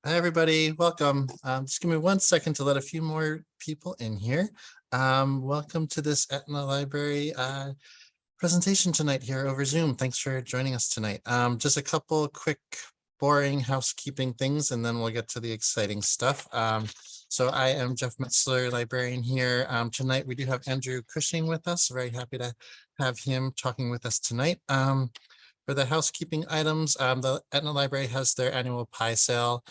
Hi, everybody. Welcome. Just give me 1 second to let a few more people in here. Welcome to this Etna Library presentation tonight here over Zoom. Thanks for joining us tonight. Just a couple quick, boring housekeeping things, and then we'll get to the exciting stuff. So I am Jeff Metzler, librarian here. Tonight we do have Andrew Cushing with us. Very happy to have him talking with us tonight. For the housekeeping items, the Etna Library has their annual pie sale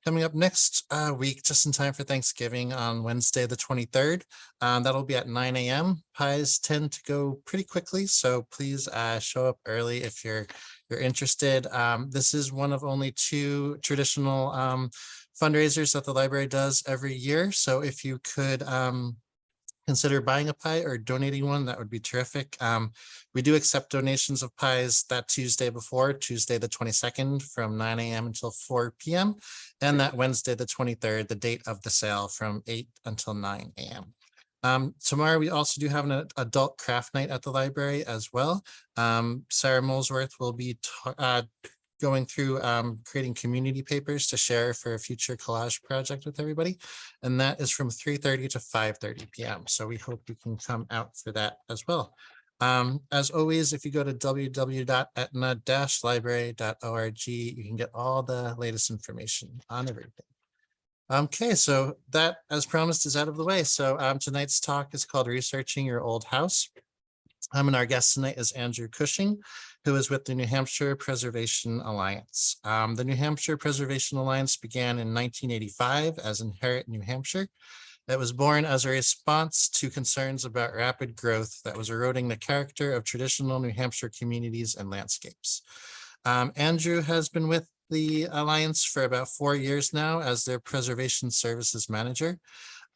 coming up next week, just in time for Thanksgiving on Wednesday, the 23rd. That'll be at 9 a.m. Pies tend to go pretty quickly, so please show up early if you're interested. This is one of only two traditional fundraisers that the library does every year. So if you could consider buying a pie or donating one, that would be terrific. We do accept donations of pies that Tuesday before, Tuesday the 22nd from 9 a.m. until 4 p.m. and that Wednesday the 23rd, the date of the sale, from 8 until 9 a.m. Tomorrow we also do have an adult craft night at the library as well. Sarah Molesworth will be going through creating community papers to share for a future collage project with everybody. And that is from 3:30 to 5:30 p.m. So we hope you can come out for that as well. As always, if you go to www.etna-library.org, you can get all the latest information on everything. Okay, so that, as promised, is out of the way. So tonight's talk is called Researching Your Old House. And our guest tonight is Andrew Cushing, who is with the New Hampshire Preservation Alliance. The New Hampshire Preservation Alliance began in 1985 as Inherit New Hampshire. It was born as a response to concerns about rapid growth that was eroding the character of traditional New Hampshire communities and landscapes. Andrew has been with the Alliance for about 4 years now as their Preservation Services Manager.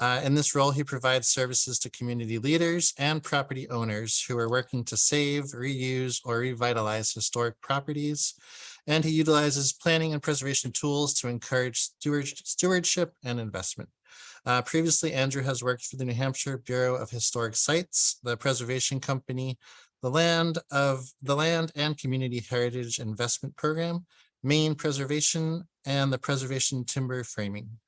In this role, he provides services to community leaders and property owners who are working to save, reuse, or revitalize historic properties. And he utilizes planning and preservation tools to encourage stewardship and investment. Previously, Andrew has worked for the New Hampshire Bureau of Historic Sites, the Preservation Company, the Land and Community Heritage Investment Program, Maine Preservation, and the Preservation Timber Framing.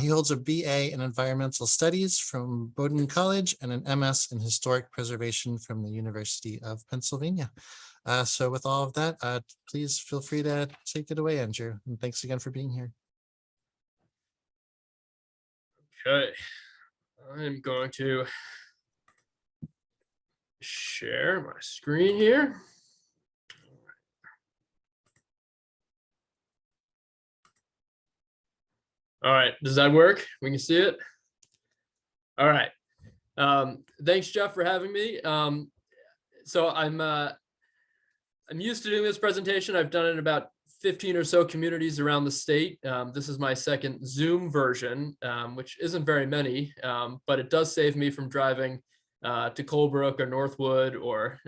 He holds a BA in Environmental Studies from Bowdoin College and an MS in Historic Preservation from the University of Pennsylvania. So with all of that, please feel free to take it away, Andrew. And thanks again for being here. Okay, I'm going to share my screen here. All right, does that work? We can see it. All right. Thanks, Jeff, for having me. So I'm used to doing this presentation. I've done it in about 15 or so communities around the state. This is my second Zoom version, which isn't very many, but it does save me from driving to Colebrook or Northwood or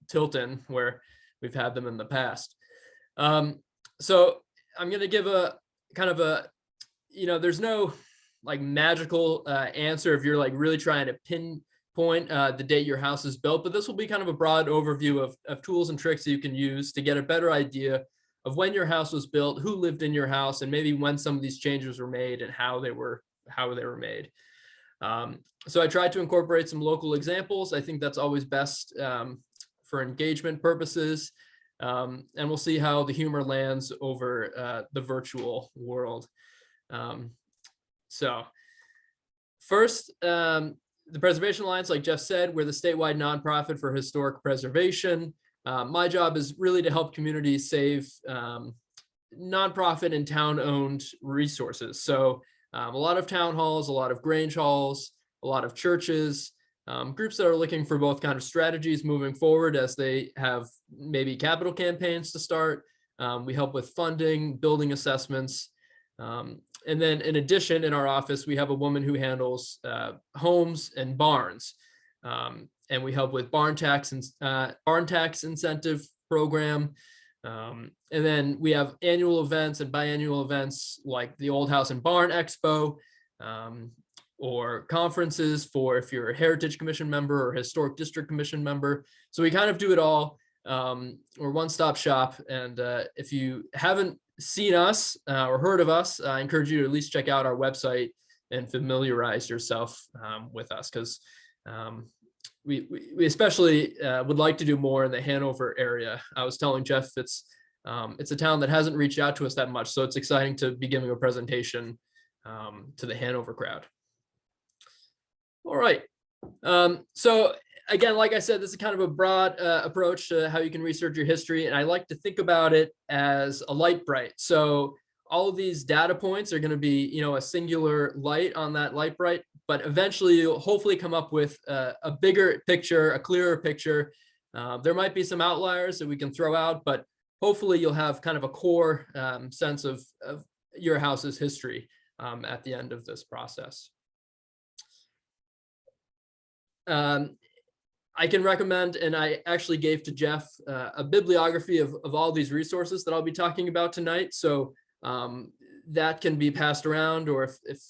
Tilton, where we've had them in the past. So I'm going to give a kind of a, there's no like magical answer if you're like really trying to pinpoint the date your house is built, but this will be kind of a broad overview of tools and tricks that you can use to get a better idea of when your house was built, who lived in your house, and maybe when some of these changes were made and how they were made. So I tried to incorporate some local examples. I think that's always best for engagement purposes. And we'll see how the humor lands over the virtual world. So first, the Preservation Alliance, like Jeff said, we're the statewide nonprofit for historic preservation. My job is really to help communities save nonprofit and town-owned resources. So a lot of town halls, a lot of Grange halls, a lot of churches, groups that are looking for both kind of strategies moving forward as they have maybe capital campaigns to start. We help with funding, building assessments. And then in addition, in our office, we have a woman who handles homes and barns. And we help with barn tax incentive program. And then we have annual events and biannual events like the Old House and Barn Expo, or conferences for if you're a Heritage Commission member or Historic District Commission member. So we kind of do it all. We're one-stop shop. And if you haven't seen us or heard of us, I encourage you to at least check out our website and familiarize yourself with us, because we especially would like to do more in the Hanover area. I was telling Jeff it's a town that hasn't reached out to us that much, so it's exciting to be giving a presentation to the Hanover crowd. All right. So again, like I said, this is kind of a broad approach to how you can research your history, and I like to think about it as a light bright. So all of these data points are going to be, a singular light on that light bright, but eventually you'll hopefully come up with a bigger picture, a clearer picture. There might be some outliers that we can throw out, but hopefully you'll have kind of a core sense of your house's history at the end of this process. I can recommend, and I actually gave to Jeff a bibliography of all these resources that I'll be talking about tonight. So that can be passed around, or if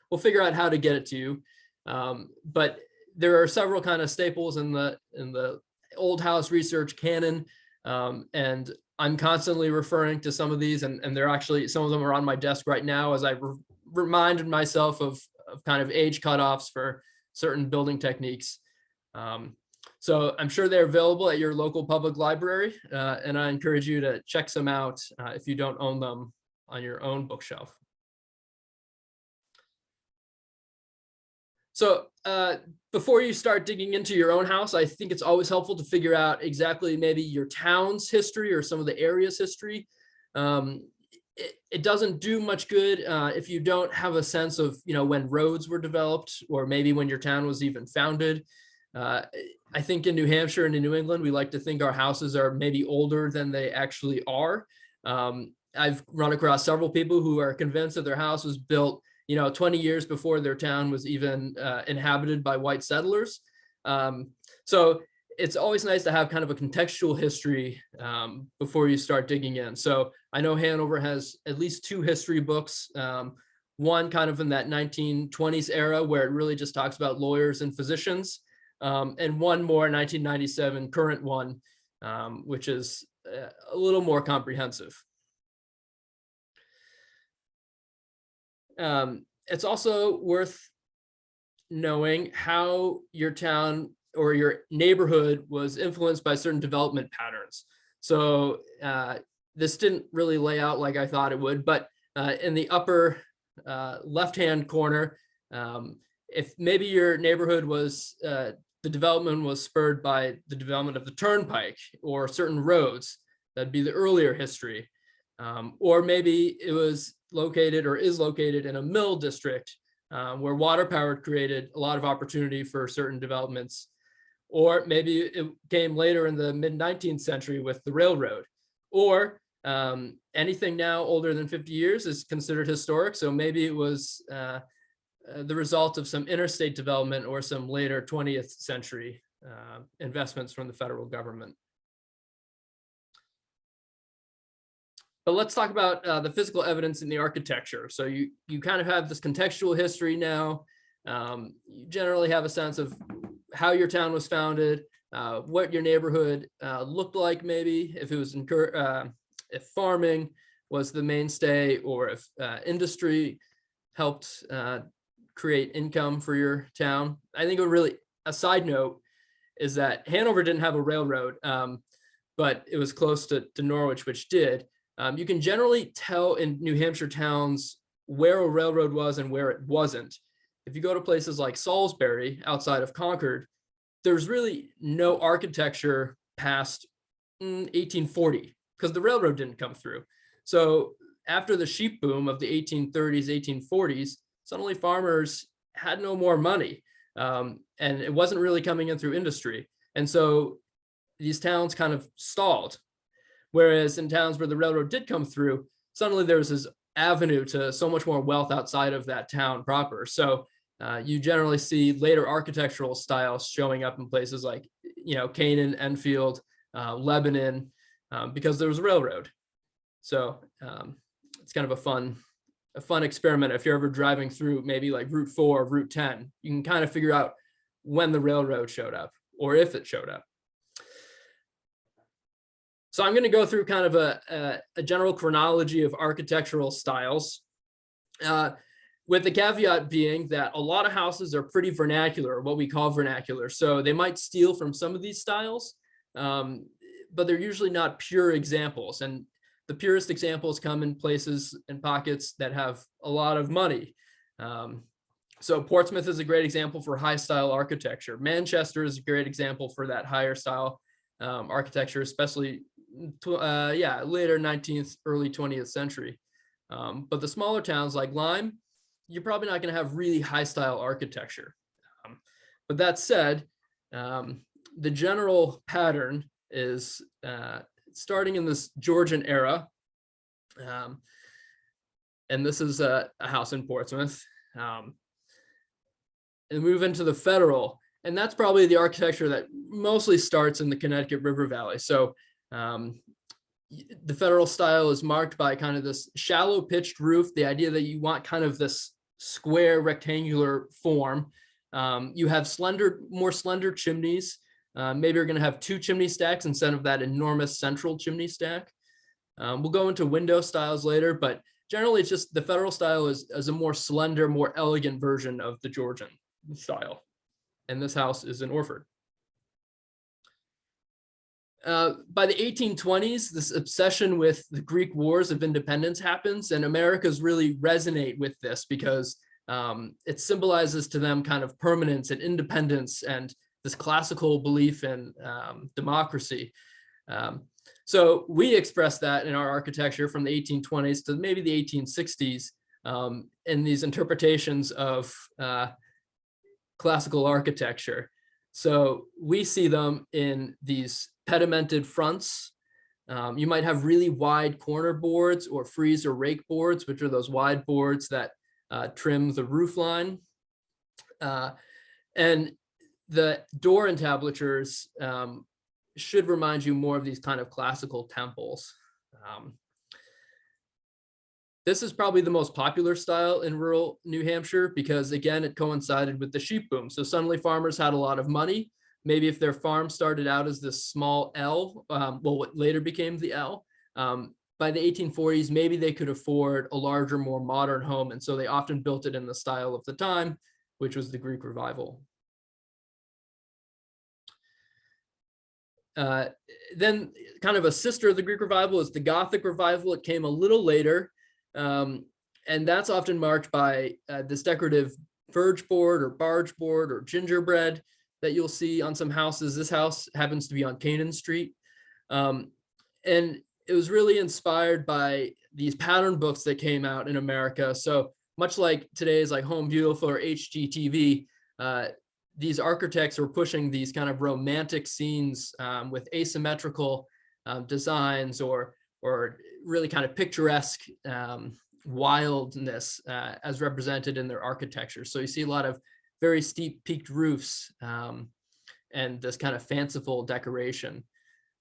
we'll figure out how to get it to you. But there are several kind of staples in the old house research canon, and I'm constantly referring to some of these, and they're actually, some of them are on my desk right now as I reminded myself of kind of age cutoffs for certain building techniques. So I'm sure they're available at your local public library, and I encourage you to check some out if you don't own them on your own bookshelf. So before you start digging into your own house, I think it's always helpful to figure out exactly maybe your town's history or some of the area's history. It doesn't do much good if you don't have a sense of, when roads were developed, or maybe when your town was even founded. I think in New Hampshire and in New England, we like to think our houses are maybe older than they actually are. I've run across several people who are convinced that their house was built 20 years before their town was even inhabited by white settlers. So it's always nice to have kind of a contextual history before you start digging in. So I know Hanover has at least 2 history books, one kind of in that 1920s era where it really just talks about lawyers and physicians, and one more 1997 current one, which is a little more comprehensive. It's also worth knowing how your town or your neighborhood was influenced by certain development patterns. So this didn't really lay out like I thought it would, but in the upper left-hand corner, if maybe your neighborhood was, the development was spurred by the development of the turnpike or certain roads, that'd be the earlier history. Or maybe it was located or is located in a mill district where water power created a lot of opportunity for certain developments. Or maybe it came later in the mid-19th century with the railroad. Or anything now older than 50 years is considered historic. So maybe it was the result of some interstate development or some later 20th century investments from the federal government. But let's talk about the physical evidence in the architecture. So you kind of have this contextual history now. You generally have a sense of how your town was founded, what your neighborhood looked like, maybe if it was if farming was the mainstay, or if industry helped create income for your town. I think a side note is that Hanover didn't have a railroad, but it was close to Norwich, which did. You can generally tell in New Hampshire towns where a railroad was and where it wasn't. If you go to places like Salisbury outside of Concord, there's really no architecture past 1840 because the railroad didn't come through. So after the sheep boom of the 1830s, 1840s, suddenly farmers had no more money, and it wasn't really coming in through industry. And so these towns kind of stalled. Whereas in towns where the railroad did come through, suddenly there was this avenue to so much more wealth outside of that town proper. So you generally see later architectural styles showing up in places like, Canaan, Enfield, Lebanon, because there was a railroad. So it's kind of a fun experiment. If you're ever driving through maybe like Route 4 or Route 10, you can kind of figure out when the railroad showed up or if it showed up. So I'm going to go through kind of a general chronology of architectural styles, with the caveat being that a lot of houses are pretty vernacular, what we call vernacular. So they might steal from some of these styles, but they're usually not pure examples. And the purest examples come in places and pockets that have a lot of money. So Portsmouth is a great example for high style architecture. Manchester is a great example for that higher style architecture, especially later 19th, early 20th century. But the smaller towns like Lyme, you're probably not going to have really high style architecture. But that said, the general pattern is starting in this Georgian era. And this is a house in Portsmouth. And move into the Federal. And that's probably the architecture that mostly starts in the Connecticut River Valley. So the Federal style is marked by kind of this shallow pitched roof, the idea that you want kind of this square rectangular form. You have more slender chimneys. Maybe you're going to have 2 chimney stacks instead of that enormous central chimney stack. We'll go into window styles later, but generally it's just the Federal style is a more slender, more elegant version of the Georgian style. And this house is in Orford. By the 1820s, this obsession with the Greek Wars of Independence happens, and Americans really resonate with this because it symbolizes to them kind of permanence and independence and this classical belief in democracy. So we express that in our architecture from the 1820s to maybe the 1860s in these interpretations of classical architecture. So we see them in these pedimented fronts. You might have really wide corner boards or frieze or rake boards, which are those wide boards that trim the roof line. And the door entablatures should remind you more of these kind of classical temples. This is probably the most popular style in rural New Hampshire because, again, it coincided with the sheep boom. So suddenly farmers had a lot of money. Maybe if their farm started out as this small L, what later became the L, by the 1840s, maybe they could afford a larger, more modern home. And so they often built it in the style of the time, which was the Greek Revival. Then kind of a sister of the Greek Revival is the Gothic Revival. It came a little later. And that's often marked by this decorative verge board or barge board or gingerbread that you'll see on some houses. This house happens to be on Canaan Street. And it was really inspired by these pattern books that came out in America. So much like today's like Home Beautiful or HGTV, these architects were pushing these kind of romantic scenes with asymmetrical designs or really kind of picturesque wildness as represented in their architecture. So you see a lot of very steep peaked roofs and this kind of fanciful decoration.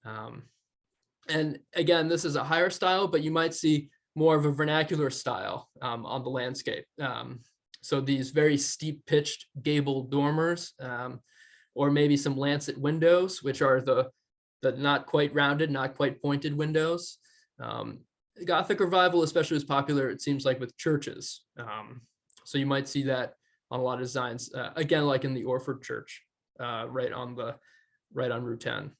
And again, this is a higher style, but you might see more of a vernacular style on the landscape. So these very steep pitched gable dormers, or maybe some lancet windows, which are the not quite rounded, not quite pointed windows. Gothic Revival especially was popular, it seems like, with churches. So you might see that on a lot of designs, again, like in the Orford Church, right on Route 10.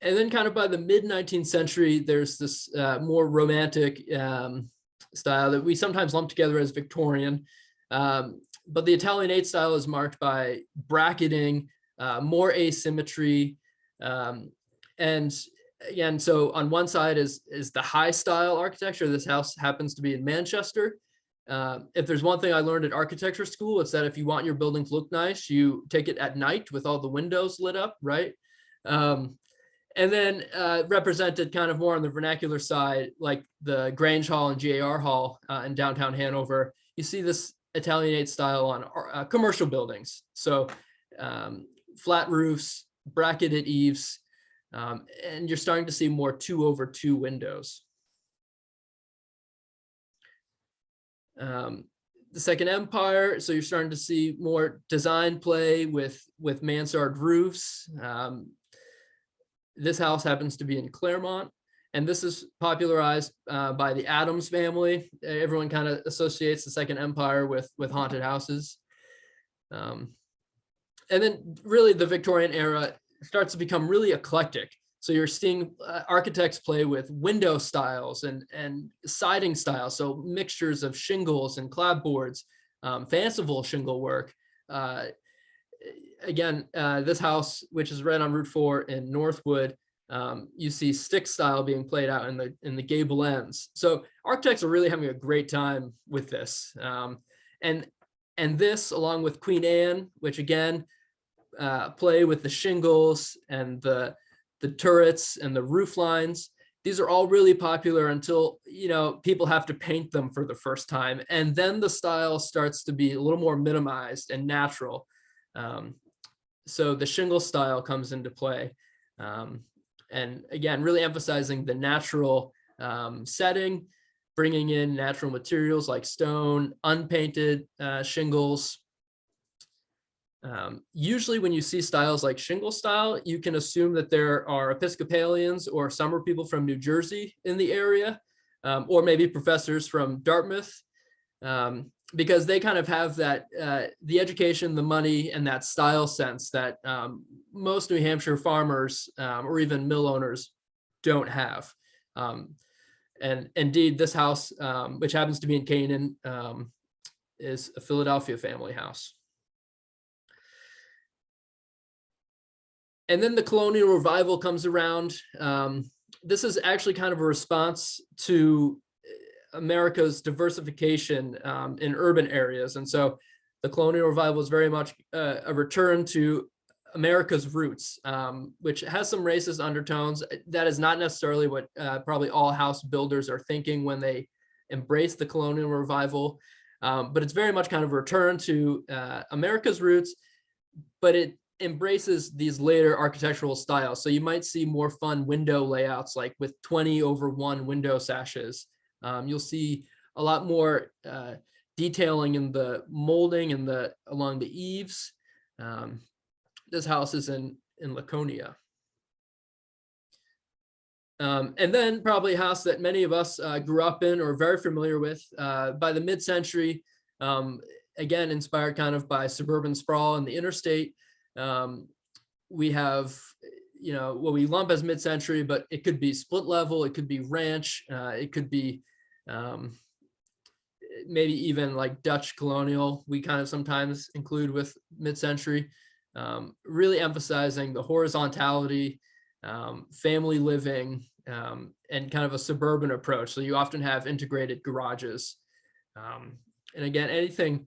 And then kind of by the mid 19th century, there's this more romantic style that we sometimes lump together as Victorian. But the Italianate style is marked by bracketing, more asymmetry. And again, so on one side is the high style architecture. This house happens to be in Manchester. If there's one thing I learned at architecture school, it's that if you want your building to look nice, you take it at night with all the windows lit up, right? And then represented kind of more on the vernacular side, like the Grange Hall and GAR Hall in downtown Hanover. You see this Italianate style on commercial buildings. So flat roofs, bracketed eaves, and you're starting to see more 2/2 windows. the Second Empire, so you're starting to see more design play with mansard roofs. This house happens to be in Claremont, and this is popularized by the Adams family. Everyone kind of associates the Second Empire with haunted houses. And then really the Victorian era starts to become really eclectic. So you're seeing architects play with window styles and siding styles. So mixtures of shingles and clapboards, fanciful shingle work. Again, this house, which is right on Route 4 in Northwood, you see stick style being played out in the gable ends. So architects are really having a great time with this. And this, along with Queen Anne, which again, play with the shingles and the turrets and the roof lines. These are all really popular until, people have to paint them for the first time. And then the style starts to be a little more minimized and natural. So the shingle style comes into play. And again, really emphasizing the natural setting, bringing in natural materials like stone, unpainted shingles. Usually when you see styles like shingle style, you can assume that there are Episcopalians or summer people from New Jersey in the area, or maybe professors from Dartmouth, because they kind of have that, the education, the money, and that style sense that most New Hampshire farmers or even mill owners don't have. And indeed, this house, which happens to be in Canaan, is a Philadelphia family house. And then the colonial revival comes around. This is actually kind of a response to America's diversification in urban areas. And so the colonial revival is very much a return to America's roots, which has some racist undertones. That is not necessarily what probably all house builders are thinking when they embrace the colonial revival, but it's very much kind of a return to America's roots, but it embraces these later architectural styles. So you might see more fun window layouts, like with 20/1 window sashes. You'll see a lot more detailing in the molding and along the eaves. This house is in Laconia. And then probably a house that many of us grew up in or very familiar with by the mid-century, again, inspired kind of by suburban sprawl and the interstate. We have, what we lump as mid-century, but it could be split level, it could be ranch, it could be maybe even like Dutch colonial, we kind of sometimes include with mid-century, really emphasizing the horizontality, family living, and kind of a suburban approach. So you often have integrated garages. And again, anything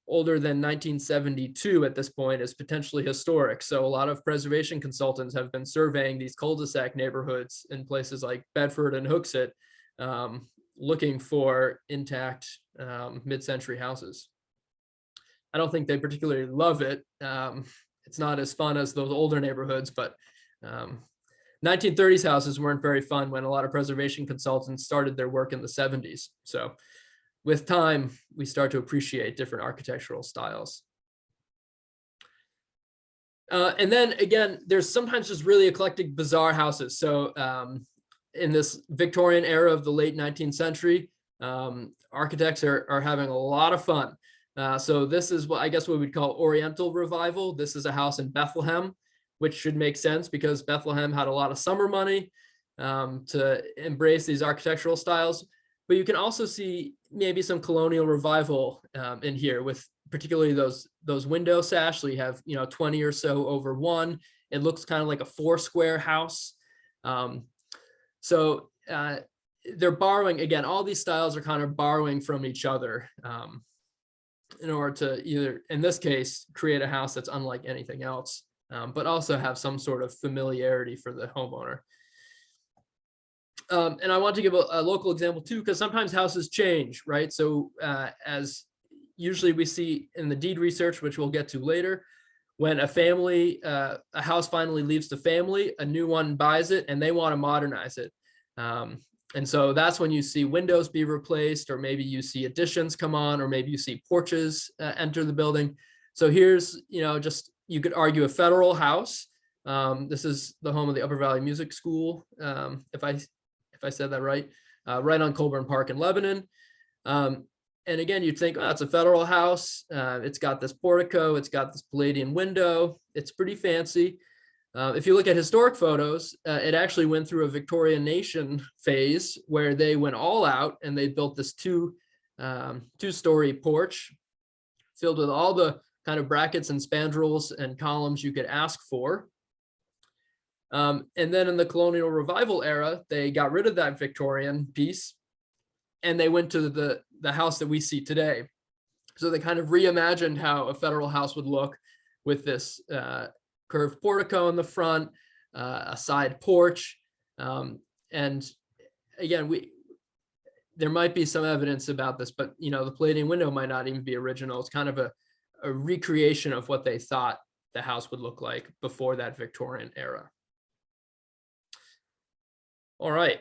older than 1972 at this point is potentially historic. So a lot of preservation consultants have been surveying these cul-de-sac neighborhoods in places like Bedford and Hooksett, looking for intact mid-century houses. I don't think they particularly love it. It's not as fun as those older neighborhoods, but 1930s houses weren't very fun when a lot of preservation consultants started their work in the 70s. So with time, we start to appreciate different architectural styles. And then again, there's sometimes just really eclectic, bizarre houses. So in this Victorian era of the late 19th century, architects are having a lot of fun. So this is what we'd call Oriental revival. This is a house in Bethlehem, which should make sense because Bethlehem had a lot of summer money to embrace these architectural styles. But you can also see maybe some colonial revival in here, with particularly those window sash. So you have 20 or so over one. It looks kind of like a four-square house. So they're borrowing, again, all these styles are kind of borrowing from each other in order to either, in this case, create a house that's unlike anything else, but also have some sort of familiarity for the homeowner. And I want to give a local example too, because sometimes houses change, right? So as usually we see in the deed research, which we'll get to later, when a a house finally leaves the family, a new one buys it and they want to modernize it. And so that's when you see windows be replaced, or maybe you see additions come on, or maybe you see porches enter the building. So here's, just, you could argue, a federal house. This is the home of the Upper Valley Music School, if I said that right, right on Colburn Park in Lebanon. And again, you'd think, oh, it's a federal house. It's got this portico. It's got this Palladian window. It's pretty fancy. If you look at historic photos, it actually went through a Victorian nation phase where they went all out and they built this two-story porch filled with all the kind of brackets and spandrels and columns you could ask for. And then in the colonial revival era, they got rid of that Victorian piece and they went to the house that we see today. So they kind of reimagined how a federal house would look with this curved portico in the front, a side porch. And again, there might be some evidence about this, but the Palladian window might not even be original. It's kind of a recreation of what they thought the house would look like before that Victorian era. All right.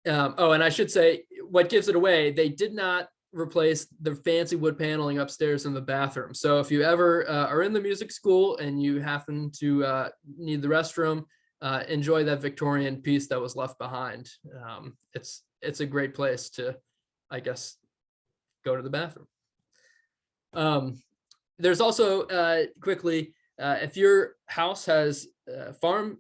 Oh, and I should say, what gives it away, they did not replace the fancy wood paneling upstairs in the bathroom. So if you ever are in the music school and you happen to need the restroom, enjoy that Victorian piece that was left behind. It's a great place to, I guess, go to the bathroom. There's also, quickly, if your house has farm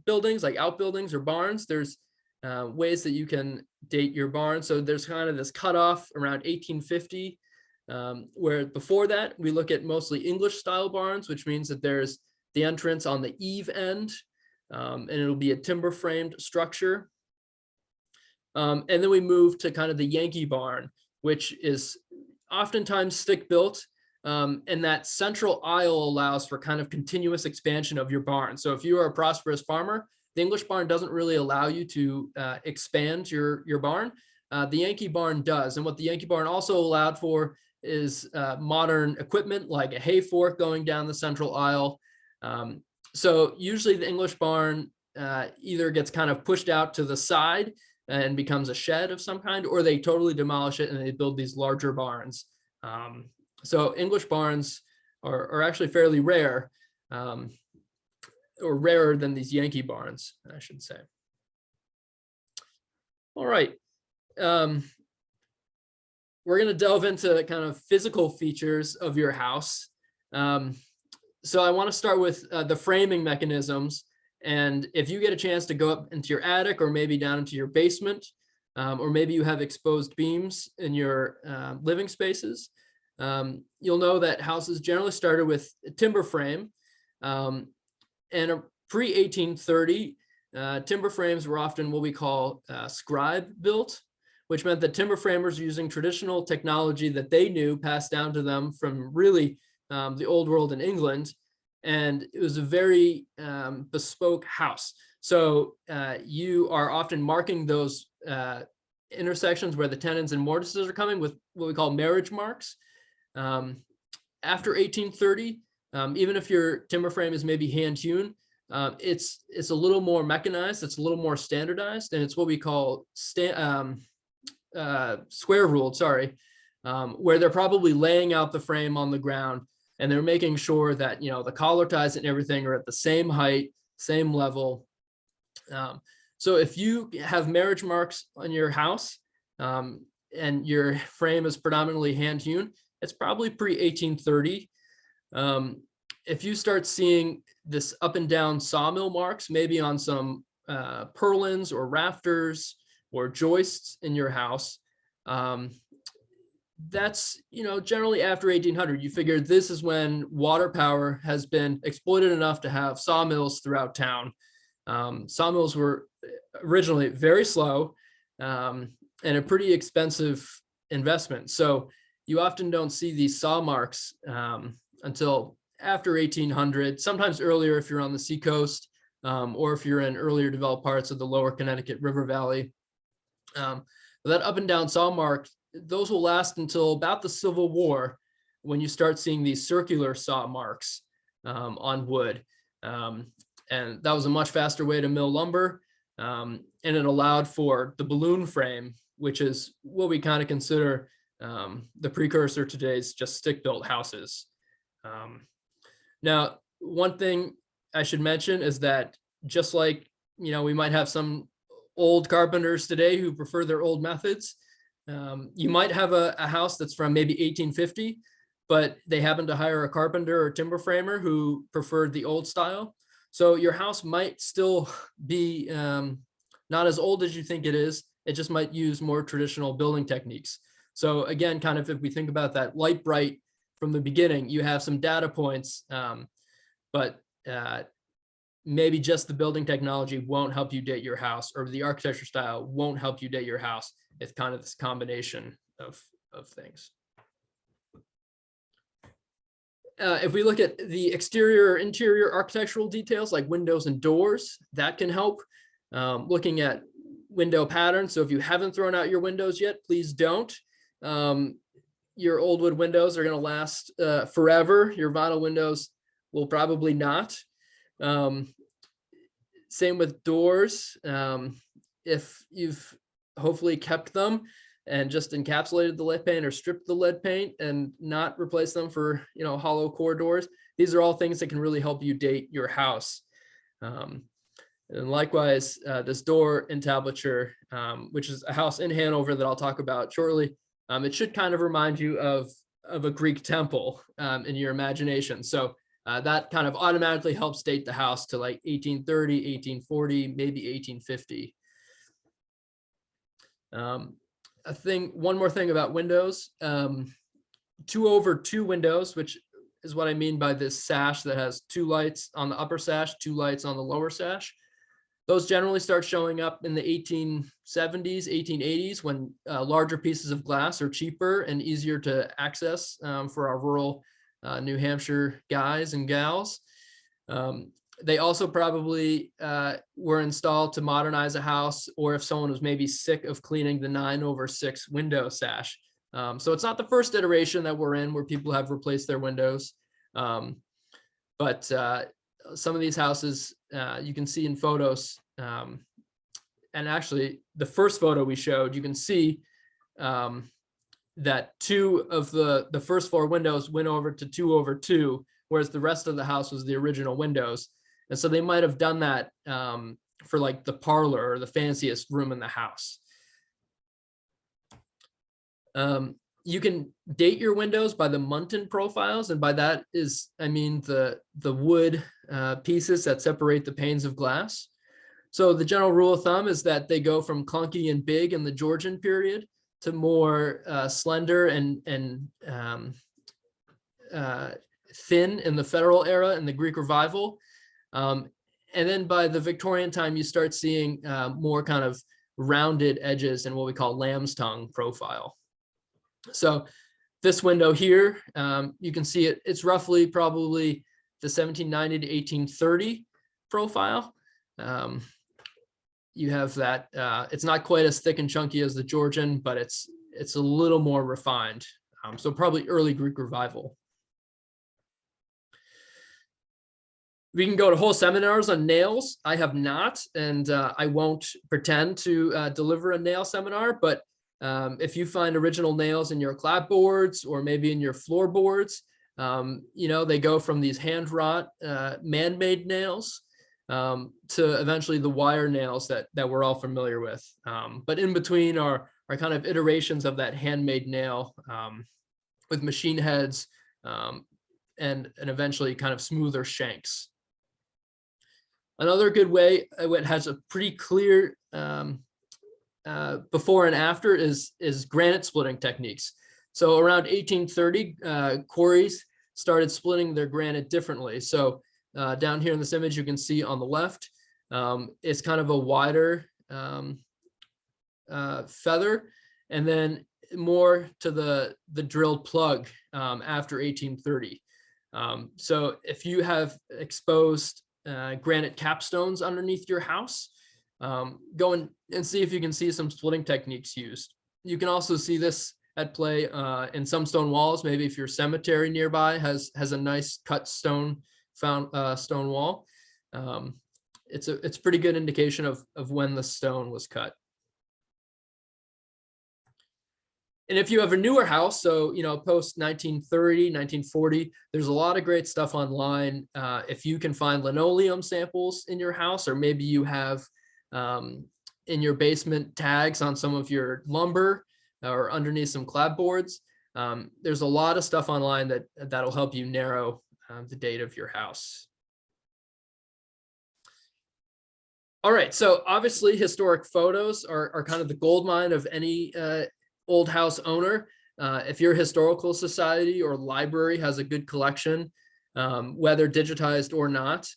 buildings like outbuildings or barns, there's ways that you can date your barn. So there's kind of this cutoff around 1850, where before that we look at mostly English style barns, which means that there's the entrance on the eave end, and it'll be a timber framed structure. And then we move to kind of the Yankee barn, which is oftentimes stick built. And that central aisle allows for kind of continuous expansion of your barn. So if you are a prosperous farmer, the English barn doesn't really allow you to expand your barn. The Yankee barn does. And what the Yankee barn also allowed for is modern equipment like a hay fork going down the central aisle. So usually the English barn either gets kind of pushed out to the side and becomes a shed of some kind, or they totally demolish it and they build these larger barns. So English barns are actually fairly rare, or rarer than these Yankee barns, I should say. All right. We're going to delve into kind of physical features of your house. So I want to start with the framing mechanisms. And if you get a chance to go up into your attic or maybe down into your basement, or maybe you have exposed beams in your living spaces, you'll know that houses generally started with a timber frame. And pre-1830, timber frames were often what we call scribe built, which meant that timber framers were using traditional technology that they knew passed down to them from really the old world in England. And it was a very bespoke house. So you are often marking those intersections where the tenons and mortises are coming with what we call marriage marks. After 1830, even if your timber frame is maybe hand hewn, it's a little more mechanized, it's a little more standardized, and it's what we call square ruled, where they're probably laying out the frame on the ground and they're making sure that, the collar ties and everything are at the same height, same level. So if you have marriage marks on your house and your frame is predominantly hand hewn, it's probably pre-1830. If you start seeing this up and down sawmill marks, maybe on some purlins or rafters or joists in your house, that's, generally after 1800. You figure this is when water power has been exploited enough to have sawmills throughout town. Sawmills were originally very slow and a pretty expensive investment. So you often don't see these saw marks until after 1800, sometimes earlier if you're on the seacoast, or if you're in earlier developed parts of the lower Connecticut River Valley. That up and down saw mark, those will last until about the Civil War, when you start seeing these circular saw marks on wood. And that was a much faster way to mill lumber. and it allowed for the balloon frame, which is what we kind of consider the precursor to today's just stick-built houses. Now, one thing I should mention is that just like, we might have some old carpenters today who prefer their old methods. You might have a house that's from maybe 1850, but they happen to hire a carpenter or timber framer who preferred the old style. So your house might still be not as old as you think it is. It just might use more traditional building techniques. So again, kind of if we think about that light bright from the beginning, you have some data points, but maybe just the building technology won't help you date your house, or the architecture style won't help you date your house. It's kind of this combination of things. If we look at the exterior or interior architectural details like windows and doors, that can help. Looking at window patterns. So if you haven't thrown out your windows yet, please don't. Your old wood windows are going to last forever. Your vinyl windows will probably not. Same with doors. If you've hopefully kept them and just encapsulated the lead paint or stripped the lead paint and not replaced them for, hollow core doors, these are all things that can really help you date your house. And likewise, this door entablature, which is a house in Hanover that I'll talk about shortly, it should kind of remind you of a Greek temple in your imagination. So that kind of automatically helps date the house to like 1830, 1840, maybe 1850. One more thing about windows, 2/2 windows, which is what I mean by this sash that has 2 lights on the upper sash, 2 lights on the lower sash. Those generally start showing up in the 1870s, 1880s, when larger pieces of glass are cheaper and easier to access for our rural New Hampshire guys and gals. They also probably were installed to modernize a house, or if someone was maybe sick of cleaning the 9/6 window sash. So it's not the first iteration that we're in where people have replaced their windows. But some of these houses you can see in photos. And actually, the first photo we showed, you can see that 2 of the first 4 windows went over to 2/2, whereas the rest of the house was the original windows. And so they might have done that for like the parlor or the fanciest room in the house. You can date your windows by the Muntin profiles, and by that I mean the wood pieces that separate the panes of glass. So the general rule of thumb is that they go from clunky and big in the Georgian period to more slender and thin in the Federal era and the Greek Revival. And then by the Victorian time, you start seeing more kind of rounded edges and what we call lamb's tongue profile. So this window here, you can see it's roughly probably the 1790 to 1830 profile. You have that, it's not quite as thick and chunky as the Georgian, but it's a little more refined. So probably early Greek Revival. We can go to whole seminars on nails. I have not, and I won't pretend to deliver a nail seminar, but if you find original nails in your clapboards or maybe in your floorboards, they go from these hand wrought man-made nails to eventually the wire nails that we're all familiar with. But in between are kind of iterations of that handmade nail with machine heads and eventually kind of smoother shanks. Another good way, it has a pretty clear before and after is granite splitting techniques. So around 1830, quarries started splitting their granite differently. So down here in this image, you can see on the left, it's kind of a wider feather, and then more to the drilled plug after 1830. So if you have exposed granite capstones underneath your house, go and see if you can see some splitting techniques used. You can also see this at play in some stone walls. Maybe if your cemetery nearby has a nice cut stone wall. it's a pretty good indication of when the stone was cut. And if you have a newer house, so, post 1930, 1940, there's a lot of great stuff online. If you can find linoleum samples in your house, or maybe you have in your basement tags on some of your lumber or underneath some clapboards, there's a lot of stuff online that'll help you narrow the date of your house. All right, so obviously historic photos are kind of the gold mine of any old house owner. If your historical society or library has a good collection, whether digitized or not,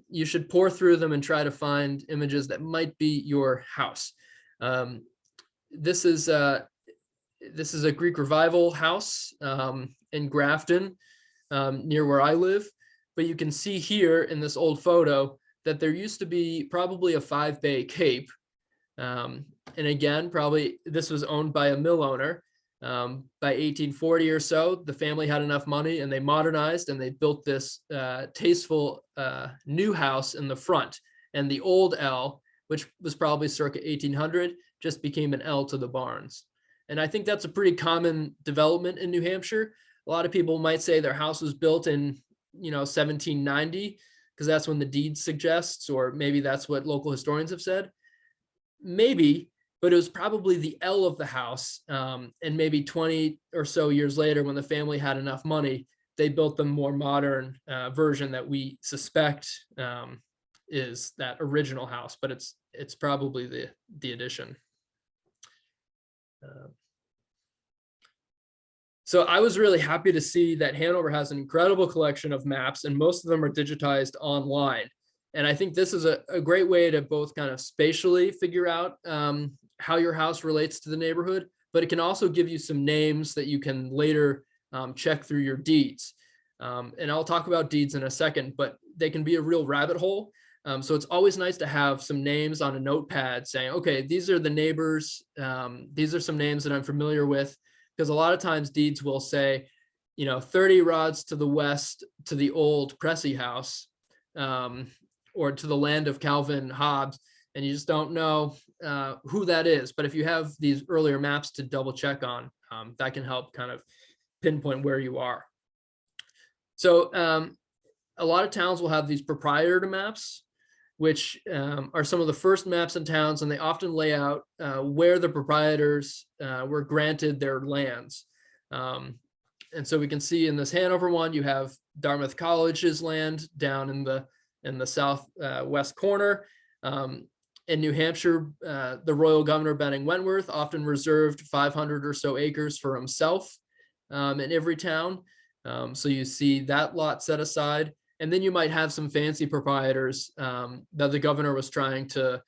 you should pour through them and try to find images that might be your house. This is a Greek Revival house in Grafton, near where I live. But you can see here in this old photo that there used to be probably a 5-bay cape. And again, probably this was owned by a mill owner. By 1840 or so, the family had enough money and they modernized and they built this tasteful new house in the front. And the old L, which was probably circa 1800, just became an L to the barns. And I think that's a pretty common development in New Hampshire. A lot of people might say their house was built in 1790, because that's when the deed suggests, or maybe that's what local historians have said. Maybe, but it was probably the L of the house. And maybe 20 or so years later, when the family had enough money, they built the more modern version that we suspect is that original house, but it's probably the addition. So I was really happy to see that Hanover has an incredible collection of maps, and most of them are digitized online. And I think this is a great way to both kind of spatially figure out how your house relates to the neighborhood, but it can also give you some names that you can later check through your deeds. And I'll talk about deeds in a second, but they can be a real rabbit hole. So it's always nice to have some names on a notepad saying, okay, these are the neighbors. These are some names that I'm familiar with, because a lot of times deeds will say, 30 rods to the west to the old Pressy house, or to the land of Calvin Hobbes, and you just don't know who that is. But if you have these earlier maps to double check on, that can help kind of pinpoint where you are. So a lot of towns will have these proprietor maps, which are some of the first maps in towns, and they often lay out where the proprietors were granted their lands. And so we can see in this Hanover one, you have Dartmouth College's land down in the southwest corner. In New Hampshire, the royal governor Benning Wentworth often reserved 500 or so acres for himself in every town. So you see that lot set aside. And then you might have some fancy proprietors that the governor was trying to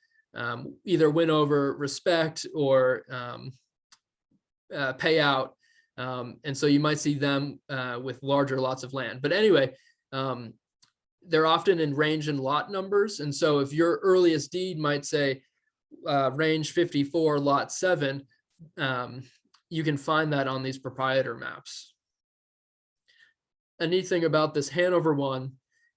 either win over respect or pay out. And so you might see them with larger lots of land. But anyway, they're often in range and lot numbers. And so if your earliest deed might say range 54, lot 7, you can find that on these proprietor maps. A neat thing about this Hanover one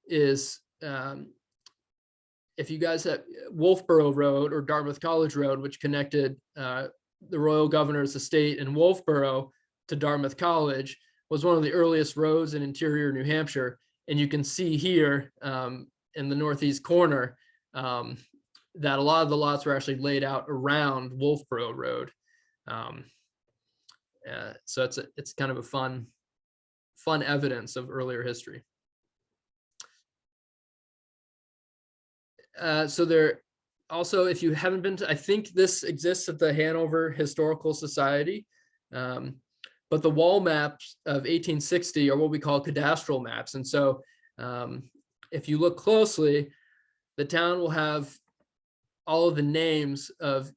is if you guys have Wolfboro Road or Dartmouth College Road, which connected the royal governor's estate in Wolfboro to Dartmouth College, was one of the earliest roads in interior New Hampshire. And you can see here in the northeast corner that a lot of the lots were actually laid out around Wolfboro Road. So it's kind of a fun evidence of earlier history. So there also, if you haven't been to, I think this exists at the Hanover Historical Society, but the wall maps of 1860 are what we call cadastral maps. And so if you look closely, the town will have all of the names of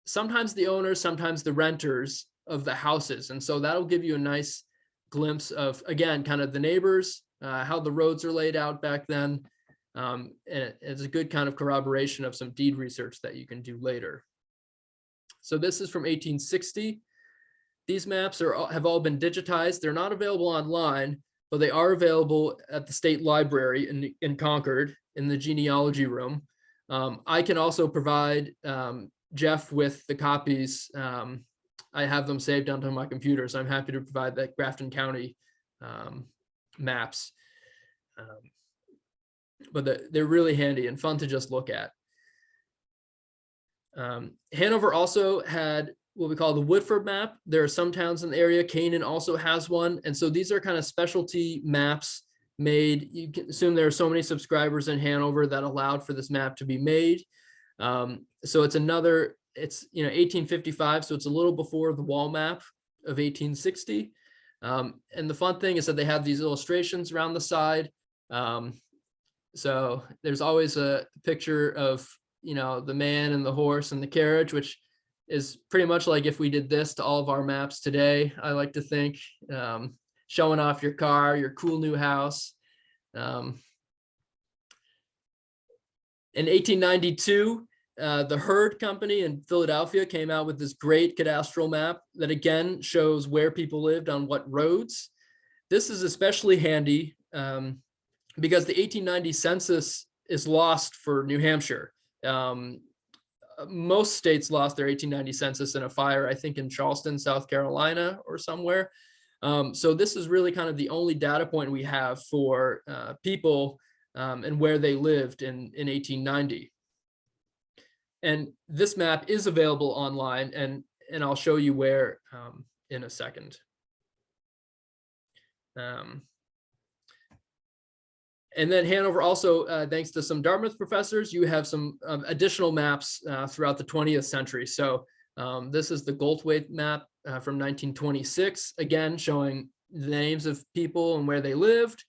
sometimes the owners, sometimes the renters of the houses. And so that'll give you a nice glimpse of, again, kind of the neighbors, how the roads are laid out back then. And it's a good kind of corroboration of some deed research that you can do later. So this is from 1860. These maps have all been digitized. They're not available online, but they are available at the State Library in Concord in the genealogy room. I can also provide Jeff with the copies. I have them saved onto my computer, so I'm happy to provide that Grafton County maps. But they're really handy and fun to just look at. Hanover also had what we call the Woodford map. There are some towns in the area. Canaan also has one. And so these are kind of specialty maps made. You can assume there are so many subscribers in Hanover that allowed for this map to be made. So it's 1855. So it's a little before the wall map of 1860. And the fun thing is that they have these illustrations around the side. So there's always a picture of, the man and the horse and the carriage, which is pretty much like if we did this to all of our maps today, I like to think, showing off your car, your cool new house. In 1892, the Hurd Company in Philadelphia came out with this great cadastral map that again shows where people lived on what roads. This is especially handy because the 1890 census is lost for New Hampshire. Most states lost their 1890 census in a fire, I think in Charleston, South Carolina or somewhere. So this is really kind of the only data point we have for people and where they lived in 1890. And this map is available online, and I'll show you where in a second. And then Hanover also, thanks to some Dartmouth professors, you have some additional maps throughout the 20th century. So this is the Goldthwait map from 1926, again, showing the names of people and where they lived.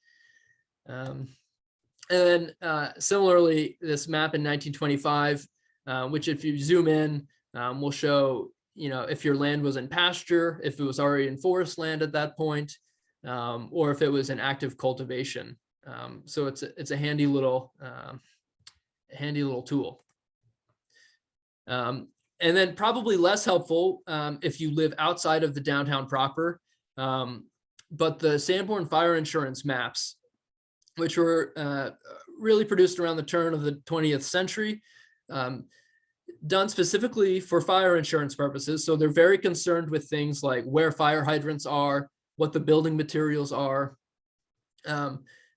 And then similarly, this map in 1925, which if you zoom in, will show, if your land was in pasture, if it was already in forest land at that point, or if it was in active cultivation. So it's a handy little tool. And then probably less helpful if you live outside of the downtown proper, but the Sanborn fire insurance maps, which were really produced around the turn of the 20th century, done specifically for fire insurance purposes. So they're very concerned with things like where fire hydrants are, what the building materials are.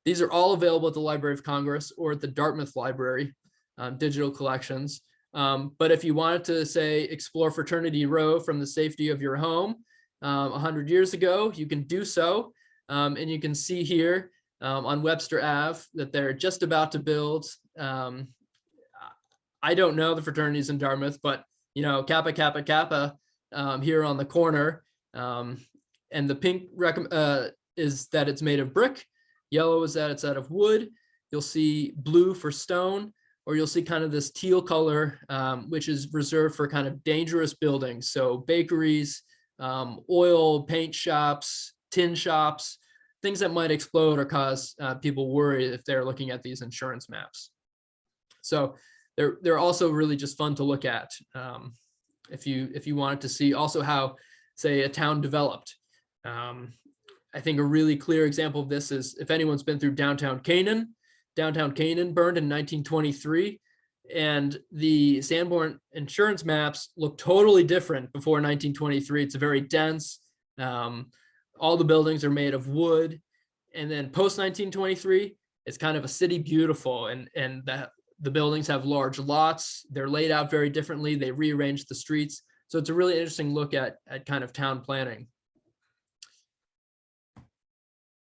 These are all available at the Library of Congress or at the Dartmouth Library, digital collections. But if you wanted to, say, explore Fraternity Row from the safety of your home 100 years ago, you can do so. And you can see here on Webster Ave that they're just about to build. I don't know the fraternities in Dartmouth, but, Kappa, Kappa, Kappa here on the corner. And the pink is that it's made of brick. Yellow is that it's out of wood. You'll see blue for stone, or you'll see kind of this teal color, which is reserved for kind of dangerous buildings. So bakeries, oil, paint shops, tin shops, things that might explode or cause people worry if they're looking at these insurance maps. So they're also really just fun to look at if you wanted to see also how, say, a town developed. I think a really clear example of this is if anyone's been through downtown Canaan. Downtown Canaan burned in 1923, and the Sanborn insurance maps look totally different before 1923. It's very dense. All the buildings are made of wood, and then post 1923, it's kind of a city beautiful, and the buildings have large lots. They're laid out very differently. They rearranged the streets, so it's a really interesting look at kind of town planning.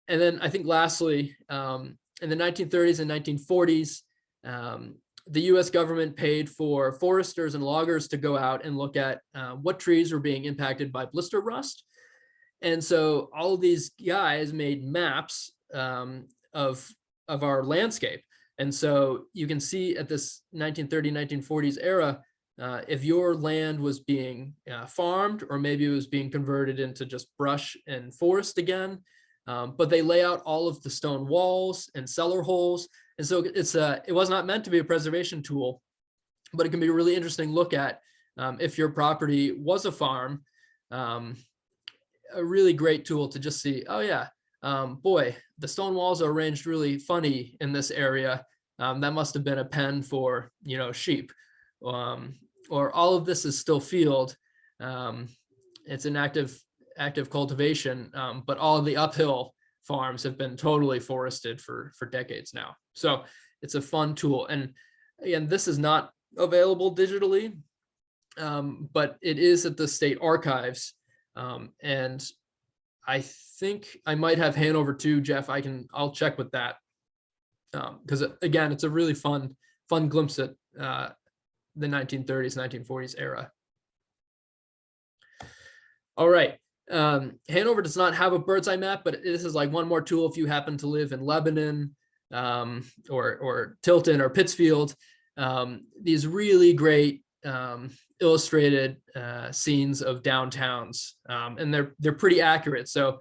And then I think lastly, in the 1930s and 1940s, the US government paid for foresters and loggers to go out and look at what trees were being impacted by blister rust. And so all of these guys made maps of our landscape. And so you can see at this 1930, 1940s era, if your land was being farmed, or maybe it was being converted into just brush and forest again. But they lay out all of the stone walls and cellar holes. And so it was not meant to be a preservation tool, but it can be a really interesting look at if your property was a farm, a really great tool to just see, oh yeah, boy, the stone walls are arranged really funny in this area. That must have been a pen for, sheep. Or all of this is still field. It's an active cultivation, but all of the uphill farms have been totally forested for decades now. So it's a fun tool. And again, this is not available digitally, but it is at the state archives. And I think I might have Hanover too, Jeff. I'll check with that. Because again, it's a really fun glimpse at the 1930s, 1940s era. All right. Hanover does not have a bird's eye map, but this is like one more tool if you happen to live in Lebanon, or Tilton or Pittsfield. These really great illustrated scenes of downtowns, and they're pretty accurate. So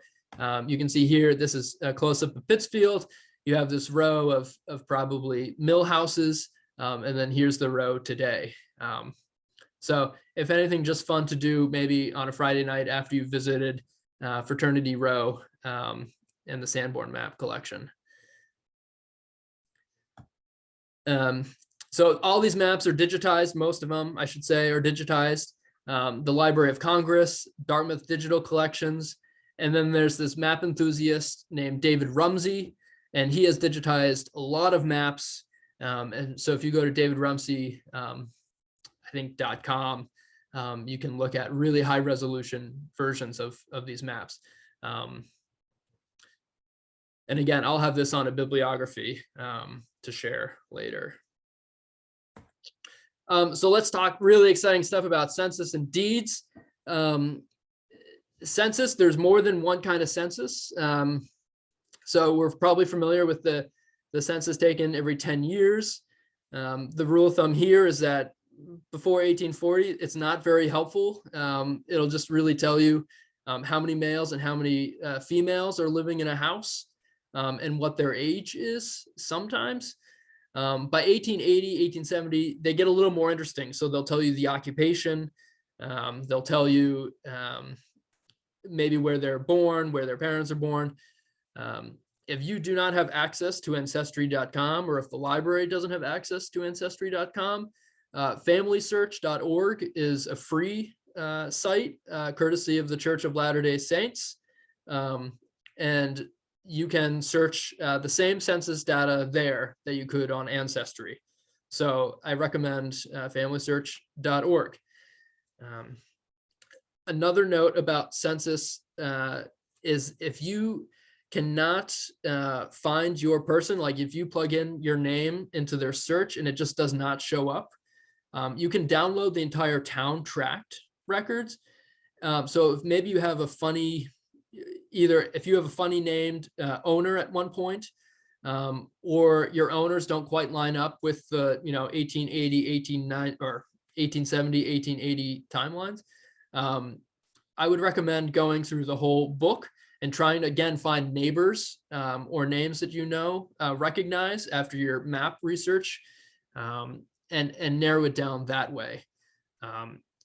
you can see here, this is a close-up of Pittsfield. You have this row of probably mill houses, and then here's the row today. So if anything, just fun to do maybe on a Friday night after you've visited Fraternity Row and the Sanborn map collection. So all these maps are digitized. Most of them, I should say, are digitized. The Library of Congress, Dartmouth Digital Collections, and then there's this map enthusiast named David Rumsey, and he has digitized a lot of maps. And so if you go to David Rumsey, I think .com, you can look at really high resolution versions of these maps. And again, I'll have this on a bibliography to share later. So let's talk really exciting stuff about census and deeds. Census, there's more than one kind of census. So we're probably familiar with the census taken every 10 years. The rule of thumb here is that before 1840, it's not very helpful. It'll just really tell you how many males and how many females are living in a house, and what their age is sometimes. By 1880, 1870, they get a little more interesting. So they'll tell you the occupation. They'll tell you maybe where they're born, where their parents are born. If you do not have access to ancestry.com, or if the library doesn't have access to ancestry.com, familysearch.org is a free site, courtesy of the Church of Latter-day Saints. And you can search the same census data there that you could on Ancestry. So I recommend familysearch.org. Another note about census is if you cannot find your person, like if you plug in your name into their search and it just does not show up, you can download the entire town tract records. So if maybe you have a funny, either if you have a funny named owner at one point, or your owners don't quite line up with the 1880, 1890, or 1870, 1880 timelines, I would recommend going through the whole book and trying to, again, find neighbors or names that recognize after your map research, and narrow it down that way.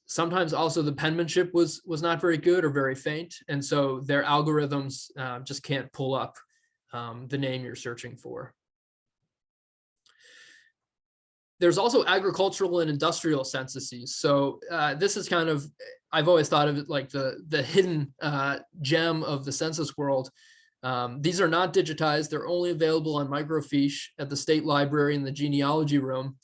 Sometimes also the penmanship was not very good or very faint, and so their algorithms just can't pull up the name you're searching for. There's also agricultural and industrial censuses. So this is kind of, I've always thought of it like the hidden gem of the census world. These are not digitized. They're only available on microfiche at the State Library in the genealogy room.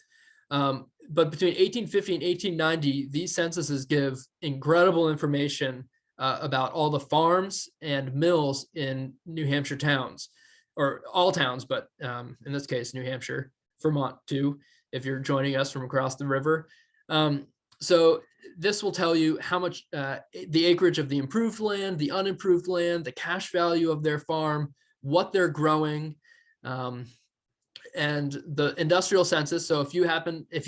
But between 1850 and 1890, these censuses give incredible information about all the farms and mills in New Hampshire towns, or all towns, but in this case, New Hampshire, Vermont too, if you're joining us from across the river. So this will tell you how much the acreage of the improved land, the unimproved land, the cash value of their farm, what they're growing, and the industrial census. So if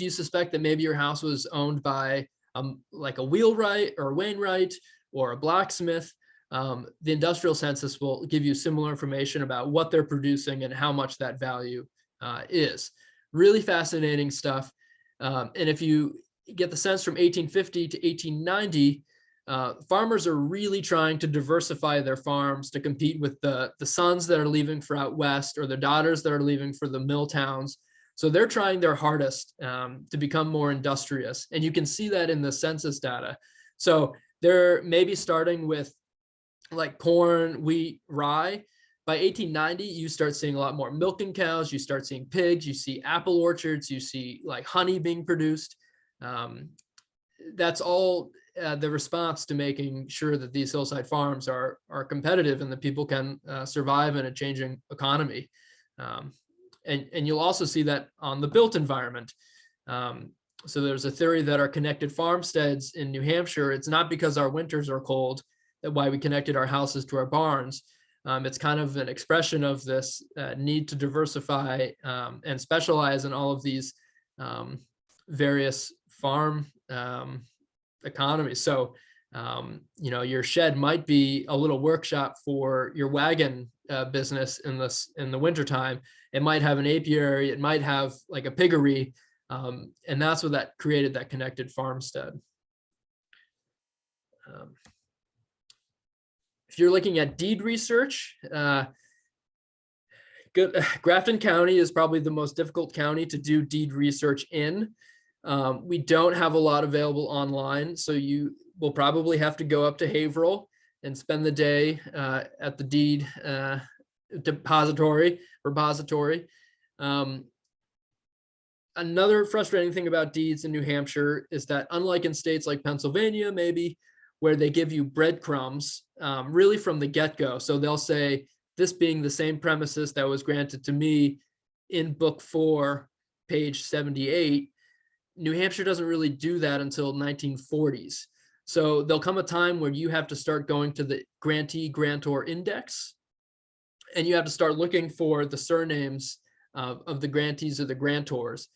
you suspect that maybe your house was owned by like a wheelwright or a Wainwright or a blacksmith, the industrial census will give you similar information about what they're producing and how much that value is. Really fascinating stuff. And if you get the sense from 1850 to 1890, farmers are really trying to diversify their farms to compete with the sons that are leaving for out west, or the daughters that are leaving for the mill towns. So they're trying their hardest to become more industrious. And you can see that in the census data. So they're maybe starting with like corn, wheat, rye. By 1890, you start seeing a lot more milking cows, you start seeing pigs, you see apple orchards, you see like honey being produced. That's all the response to making sure that these hillside farms are competitive and that people can survive in a changing economy. And you'll also see that on the built environment. So there's a theory that our connected farmsteads in New Hampshire, it's not because our winters are cold, that why we connected our houses to our barns. It's kind of an expression of this need to diversify and specialize in all of these various farm economies. So, your shed might be a little workshop for your wagon business in the wintertime. It might have an apiary, it might have like a piggery, and that's what that created, that connected farmstead. If you're looking at deed research, Grafton County is probably the most difficult county to do deed research in. We don't have a lot available online, so you will probably have to go up to Haverhill and spend the day at the deed repository. Another frustrating thing about deeds in New Hampshire is that, unlike in states like Pennsylvania, maybe, where they give you breadcrumbs really from the get-go. So they'll say, this being the same premises that was granted to me in book 4, page 78, New Hampshire doesn't really do that until 1940s. So there'll come a time where you have to start going to the grantee-grantor index, and you have to start looking for the surnames of the grantees or the grantors.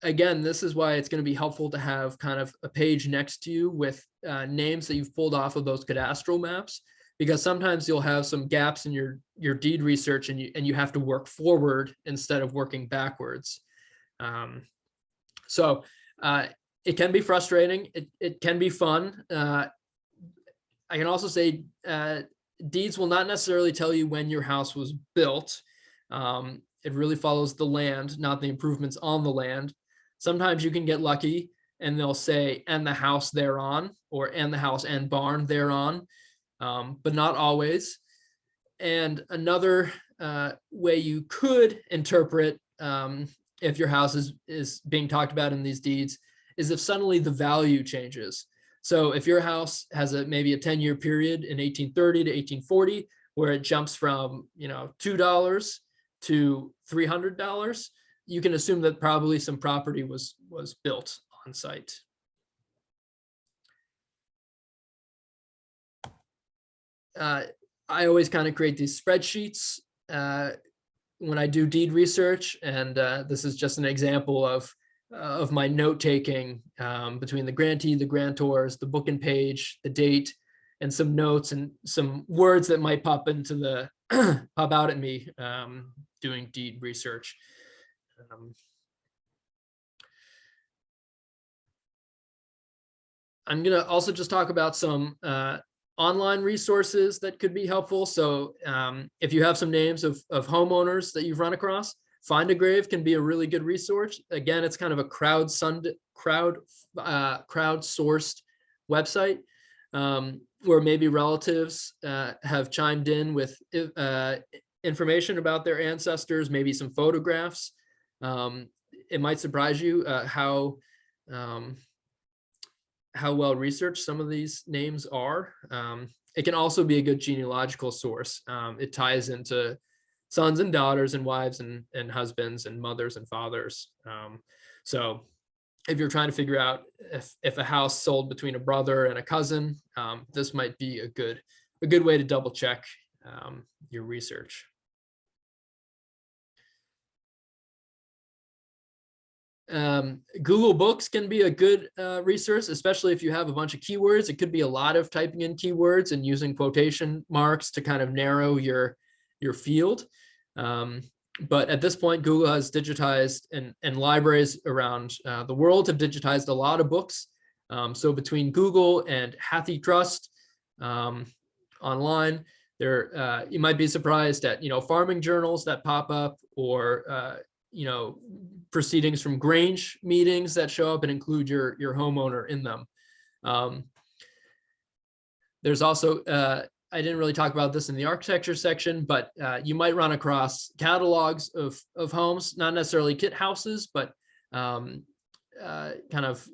Again, this is why it's going to be helpful to have kind of a page next to you with names that you've pulled off of those cadastral maps, because sometimes you'll have some gaps in your deed research, and you have to work forward instead of working backwards. So it can be frustrating. It can be fun. I can also say deeds will not necessarily tell you when your house was built. It really follows the land, not the improvements on the land. Sometimes you can get lucky and they'll say, and the house thereon, or and the house and barn thereon, but not always. And another way you could interpret if your house is being talked about in these deeds is if suddenly the value changes. So if your house has maybe a 10-year period in 1830 to 1840, where it jumps from $2 to $300, you can assume that probably some property was built on site. I always kind of create these spreadsheets when I do deed research, and this is just an example of my note taking between the grantee, the grantors, the book and page, the date, and some notes and some words that might pop out at me doing deed research. I'm going to also just talk about some online resources that could be helpful. So if you have some names of homeowners that you've run across, Find a Grave can be a really good resource. Again, it's kind of a crowdsourced website where maybe relatives have chimed in with information about their ancestors, maybe some photographs. It might surprise you how well researched some of these names are. It can also be a good genealogical source. It ties into sons and daughters and wives and husbands and mothers and fathers. So if you're trying to figure out if a house sold between a brother and a cousin, this might be a good way to double check your research. Google Books can be a good resource, especially if you have a bunch of keywords. It could be a lot of typing in keywords and using quotation marks to kind of narrow your field. But at this point, Google has digitized, and libraries around the world have digitized a lot of books. So between Google and HathiTrust online, there you might be surprised at farming journals that pop up, or proceedings from Grange meetings that show up and include your homeowner in them. There's also, I didn't really talk about this in the architecture section, but you might run across catalogs of homes, not necessarily kit houses, but kind of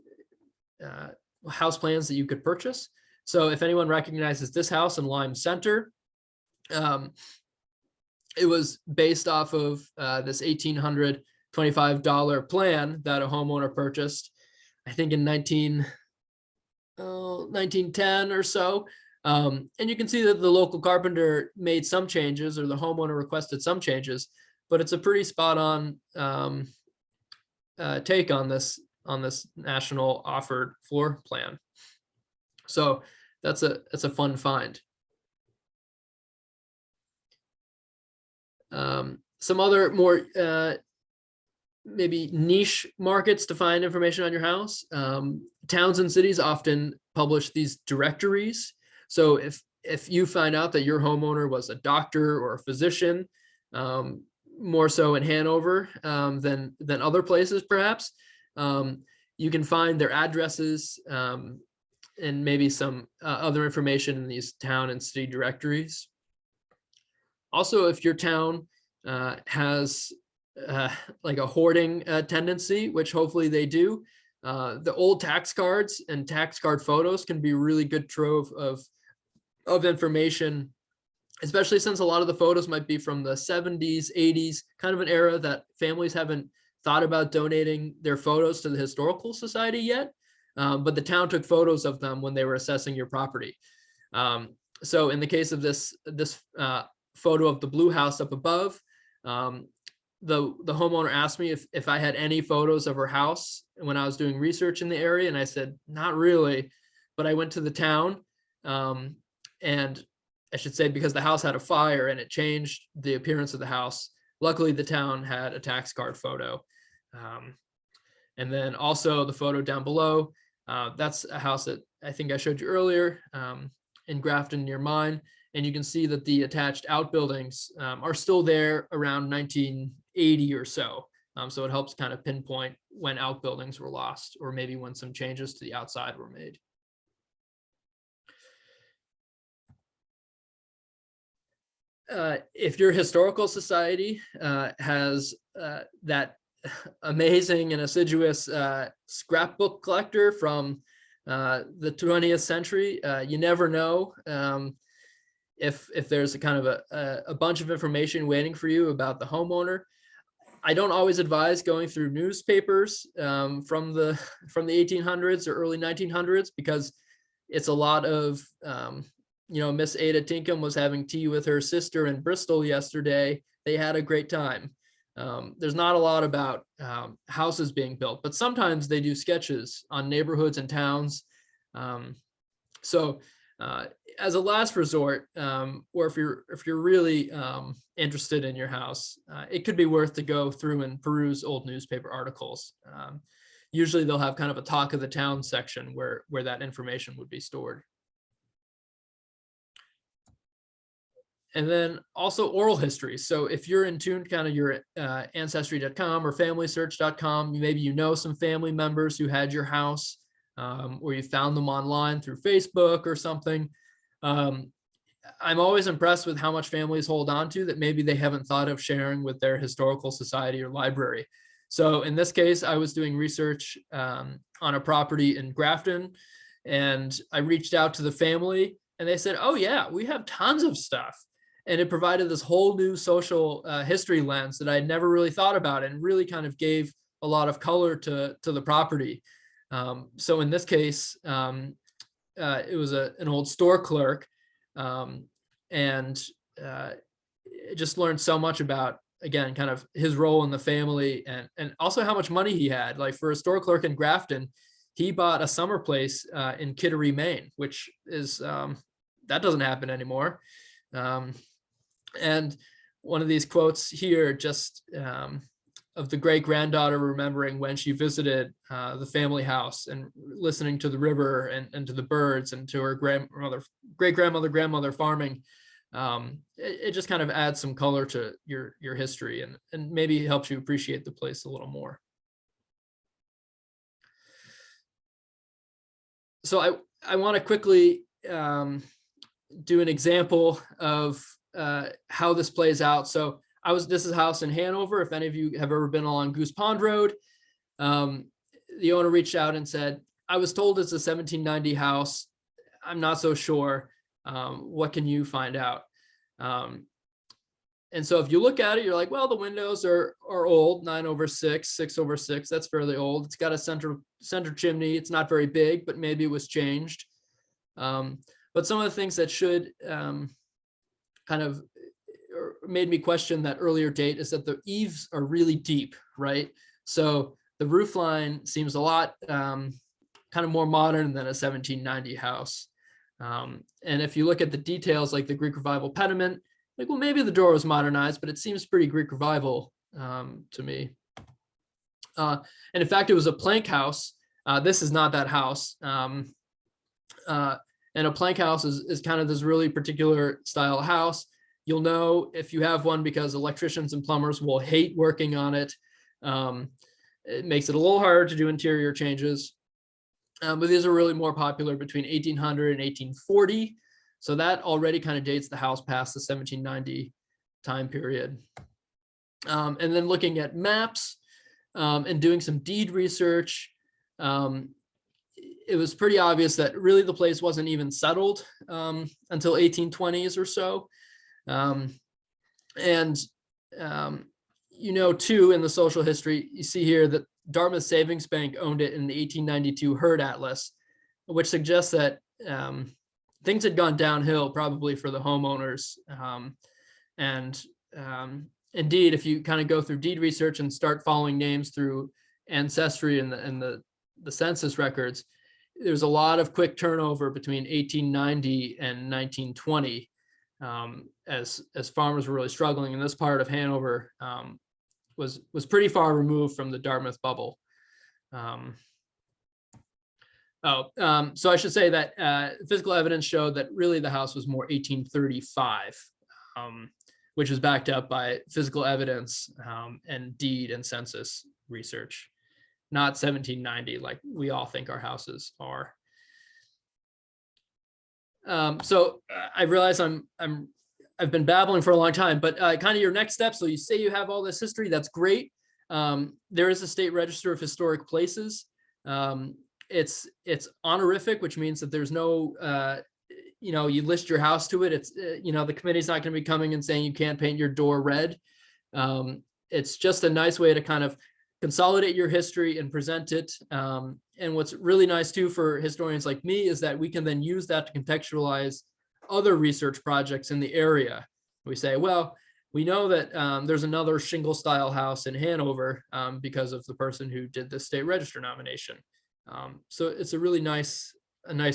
house plans that you could purchase. So if anyone recognizes this house in Lime Center, it was based off of this $1,825 plan that a homeowner purchased, I think in 1910 or so. And you can see that the local carpenter made some changes, or the homeowner requested some changes, but it's a pretty spot on take on this national offered floor plan. So that's a fun find. Some other more maybe niche markets to find information on your house. Towns and cities often publish these directories. So if you find out that your homeowner was a doctor or a physician, more so in Hanover than other places, perhaps, you can find their addresses and maybe some other information in these town and city directories. Also, if your town has like a hoarding tendency, which hopefully they do, the old tax cards and tax card photos can be a really good trove of information, especially since a lot of the photos might be from the 70s, 80s, kind of an era that families haven't thought about donating their photos to the Historical Society yet, but the town took photos of them when they were assessing your property. So in the case of this photo of the blue house up above, the homeowner asked me if I had any photos of her house when I was doing research in the area, and I said not really, but I went to the town, and I should say, because the house had a fire and it changed the appearance of the house, luckily the town had a tax card photo. And then also the photo down below, that's a house that I think I showed you earlier in Grafton near mine. And you can see that the attached outbuildings are still there around 1980 or so. So it helps kind of pinpoint when outbuildings were lost, or maybe when some changes to the outside were made. If your historical society has that amazing and assiduous scrapbook collector from the 20th century, you never know if there's a kind of a bunch of information waiting for you about the homeowner. I don't always advise going through newspapers from the 1800s or early 1900s, because it's a lot of Miss Ada Tinkham was having tea with her sister in Bristol yesterday. They had a great time. There's not a lot about houses being built, but sometimes they do sketches on neighborhoods and towns. So as a last resort, or if you're really interested in your house, it could be worth to go through and peruse old newspaper articles. Usually they'll have kind of a talk of the town section where that information would be stored. And then also oral history. So if you're in tune kind of your ancestry.com or familysearch.com, maybe you know some family members who had your house, or you found them online through Facebook or something. I'm always impressed with how much families hold on to that maybe they haven't thought of sharing with their historical society or library. So in this case, I was doing research on a property in Grafton, and I reached out to the family and they said, oh yeah, we have tons of stuff. And it provided this whole new social history lens that I had never really thought about, and really kind of gave a lot of color to the property. So in this case, it was an old store clerk, and just learned so much about, again, kind of his role in the family, and also how much money he had. Like, for a store clerk in Grafton, he bought a summer place in Kittery, Maine, which is, that doesn't happen anymore. And one of these quotes here, just of the great granddaughter remembering when she visited the family house and listening to the river and to the birds and to her great grandmother farming. It just kind of adds some color to your history, and maybe helps you appreciate the place a little more. So I want to quickly do an example of how this plays out. So this is a house in Hanover. If any of you have ever been along Goose Pond Road, the owner reached out and said, I was told it's a 1790 house. I'm not so sure. What can you find out? And so if you look at it, you're like, well, the windows are old, 9/6, 6/6. That's fairly old. It's got a center chimney. It's not very big, but maybe it was changed. But some of the things that should kind of made me question that earlier date is that the eaves are really deep, right? So the roof line seems a lot kind of more modern than a 1790 house. And if you look at the details, like the Greek Revival pediment, like, well, maybe the door was modernized, but it seems pretty Greek Revival to me. And in fact, it was a plank house. This is not that house. And a plank house is kind of this really particular style house. You'll know if you have one because electricians and plumbers will hate working on it. It makes it a little harder to do interior changes. But these are really more popular between 1800 and 1840. So that already kind of dates the house past the 1790 time period. And then looking at maps and doing some deed research, it was pretty obvious that really the place wasn't even settled until 1820s or so. Too, in the social history, you see here that Dartmouth Savings Bank owned it in the 1892 Herd Atlas, which suggests that things had gone downhill probably for the homeowners. Indeed, if you kind of go through deed research and start following names through Ancestry and the census records, there's a lot of quick turnover between 1890 and 1920 as farmers were really struggling. And this part of Hanover was pretty far removed from the Dartmouth bubble. So I should say that physical evidence showed that really the house was more 1835, which was backed up by physical evidence and deed and census research, not 1790 like we all think our houses are. So I realize I've been babbling for a long time, but kind of your next step. So you say you have all this history, that's great. There is a state register of historic places. It's honorific, which means that there's no, you list your house to it. It's, the committee's not going to be coming and saying you can't paint your door red. It's just a nice way to kind of consolidate your history and present it. And what's really nice too for historians like me is that we can then use that to contextualize other research projects in the area. We say, well, we know that there's another shingle style house in Hanover because of the person who did the state register nomination. So it's a really nice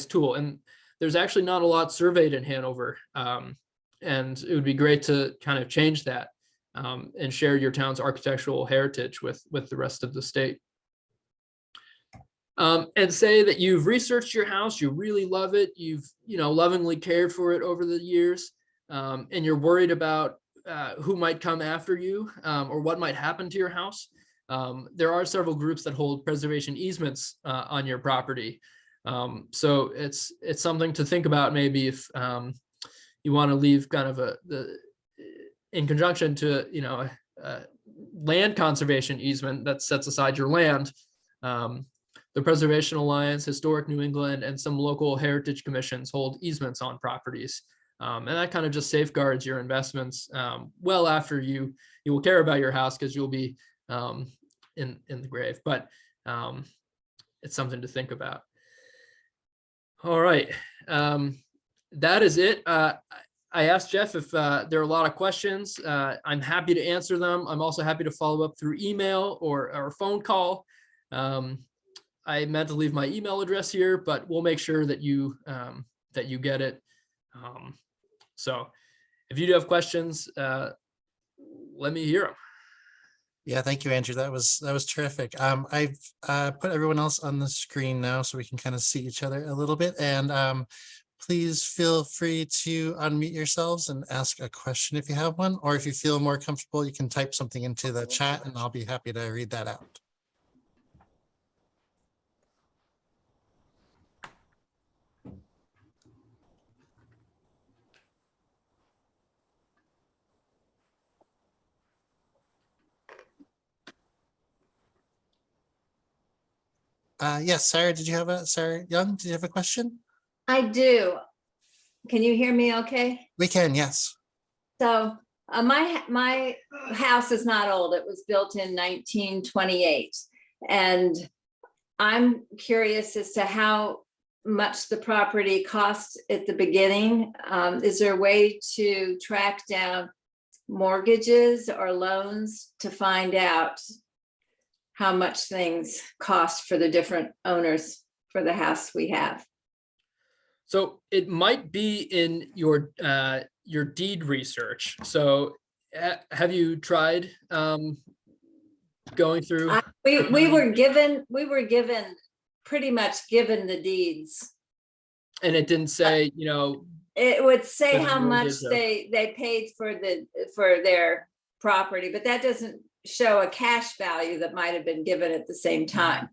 tool. And there's actually not a lot surveyed in Hanover. And it would be great to kind of change that and share your town's architectural heritage with the rest of the state. And say that you've researched your house, you really love it, you've lovingly cared for it over the years, and you're worried about who might come after you or what might happen to your house. There are several groups that hold preservation easements on your property. So it's something to think about maybe if you want to leave kind of in conjunction to a land conservation easement that sets aside your land. The Preservation Alliance, Historic New England, and some local heritage commissions hold easements on properties. And that kind of just safeguards your investments well after you will care about your house because you'll be in the grave. But it's something to think about. All right. That is it. I asked Jeff if there are a lot of questions. I'm happy to answer them. I'm also happy to follow up through email or phone call. I meant to leave my email address here, but we'll make sure that you get it. So if you do have questions, let me hear them. Yeah, thank you, Andrew. That was terrific. I've put everyone else on the screen now so we can kind of see each other a little bit. And please feel free to unmute yourselves and ask a question if you have one, or if you feel more comfortable, you can type something into the chat and I'll be happy to read that out. Yes, Sarah, Sarah Young, did you have a question? I do. Can you hear me okay? We can, yes. So my house is not old. It was built in 1928. And I'm curious as to how much the property cost at the beginning. Is there a way to track down mortgages or loans to find out how much things cost for the different owners for the house we have? So it might be in your deed research. So have you tried going through? We were given pretty much given the deeds. And it didn't say, It would say There's a how much mortgage, though. they paid for their property, but that doesn't show a cash value that might have been given at the same time.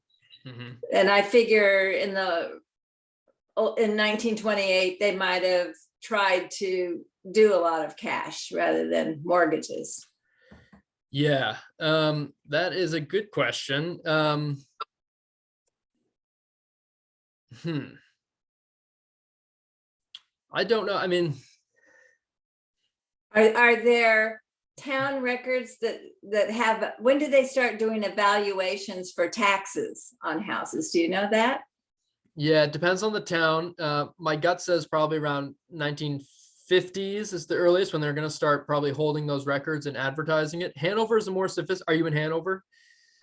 Mhm. And I figure in 1928, they might have tried to do a lot of cash rather than mortgages. Yeah, that is a good question. I don't know. I mean, Are there town records that have, when did they start doing evaluations for taxes on houses? Do you know that? yeah, it depends on the town. My gut says probably around 1950s is the earliest when they're going to start probably holding those records and advertising it. Hanover is a more sophisticated. Are you in Hanover?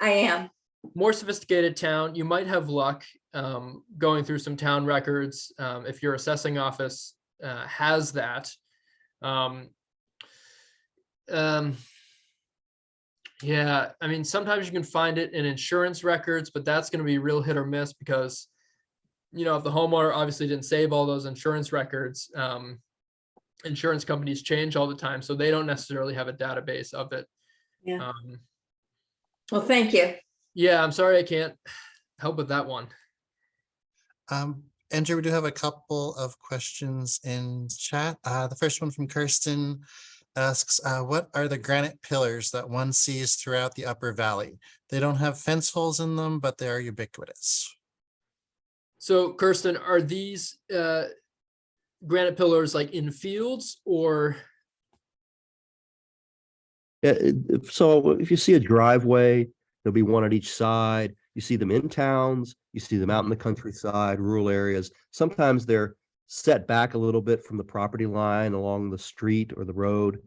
I am. More sophisticated town. You might have luck going through some town records if your assessing office has that. Yeah, I mean, sometimes you can find it in insurance records, but that's going to be real hit or miss because, if the homeowner obviously didn't save all those insurance records, insurance companies change all the time, so they don't necessarily have a database of it. Yeah. Well, thank you. Yeah, I'm sorry I can't help with that one. Andrew, we do have a couple of questions in chat. The first one from Kirsten asks, what are the granite pillars that one sees throughout the upper valley? They don't have fence holes in them, but they are ubiquitous. So Kirsten, are these granite pillars like in fields or? Yeah, so if you see a driveway, there'll be one at each side. You see them in towns, you see them out in the countryside, rural areas. Sometimes they're set back a little bit from the property line along the street or the road.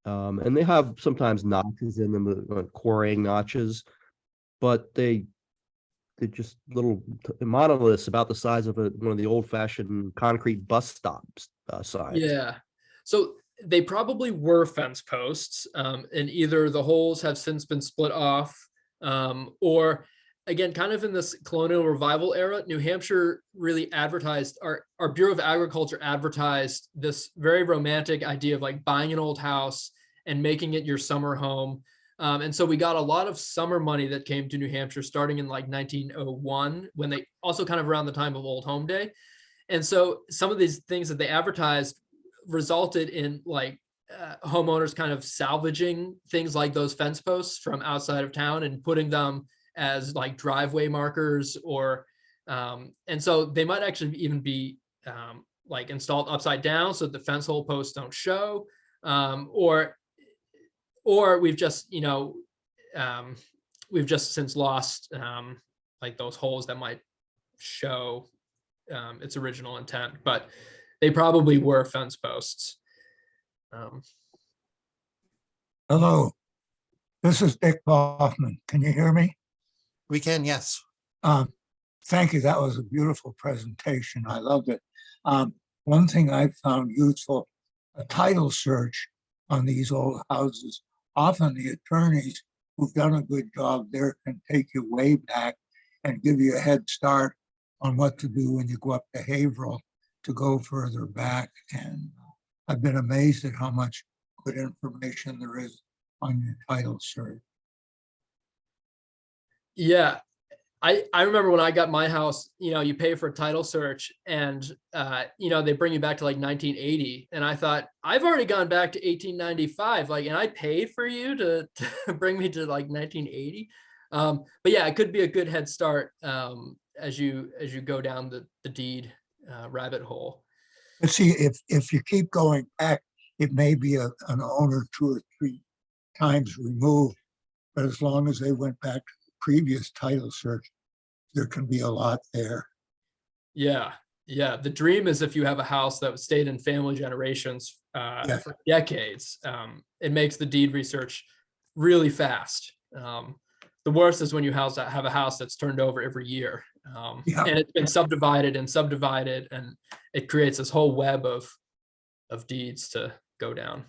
And they have sometimes notches in them, quarrying notches, but they're just little monoliths about the size of one of the old-fashioned concrete bus stops signs. Yeah, so they probably were fence posts, and either the holes have since been split off, or again, kind of in this colonial revival era, New Hampshire really advertised, our Bureau of Agriculture advertised this very romantic idea of like buying an old house and making it your summer home. And so we got a lot of summer money that came to New Hampshire starting in like 1901, when they also kind of around the time of Old Home Day. And so some of these things that they advertised resulted in like homeowners kind of salvaging things like those fence posts from outside of town and putting them as like driveway markers, or and so they might actually even be like installed upside down so the fence hole posts don't show, or we've just since lost like those holes that might show its original intent, but they probably were fence posts. Hello, this is Dick Hoffman. Can you hear me? We can, yes. Thank you. That was a beautiful presentation. I loved it. One thing I found useful, a title search on these old houses. Often the attorneys who've done a good job there can take you way back and give you a head start on what to do when you go up to Haverhill. to go further back, and I've been amazed at how much good information there is on your title search. Yeah. I remember when I got my house, you pay for a title search and, they bring you back to like 1980. And I thought, I've already gone back to 1895, and I pay for you to bring me to like 1980. But yeah, it could be a good head start as you go down the deed rabbit hole. But see, if you keep going back, it may be an owner 2 or 3 times removed, but as long as they went back to the previous title search, there can be a lot there. Yeah. Yeah. The dream is if you have a house that stayed in family generations for decades, it makes the deed research really fast. The worst is when you have a house that's turned over every year and it's been subdivided, and it creates this whole web of deeds to go down.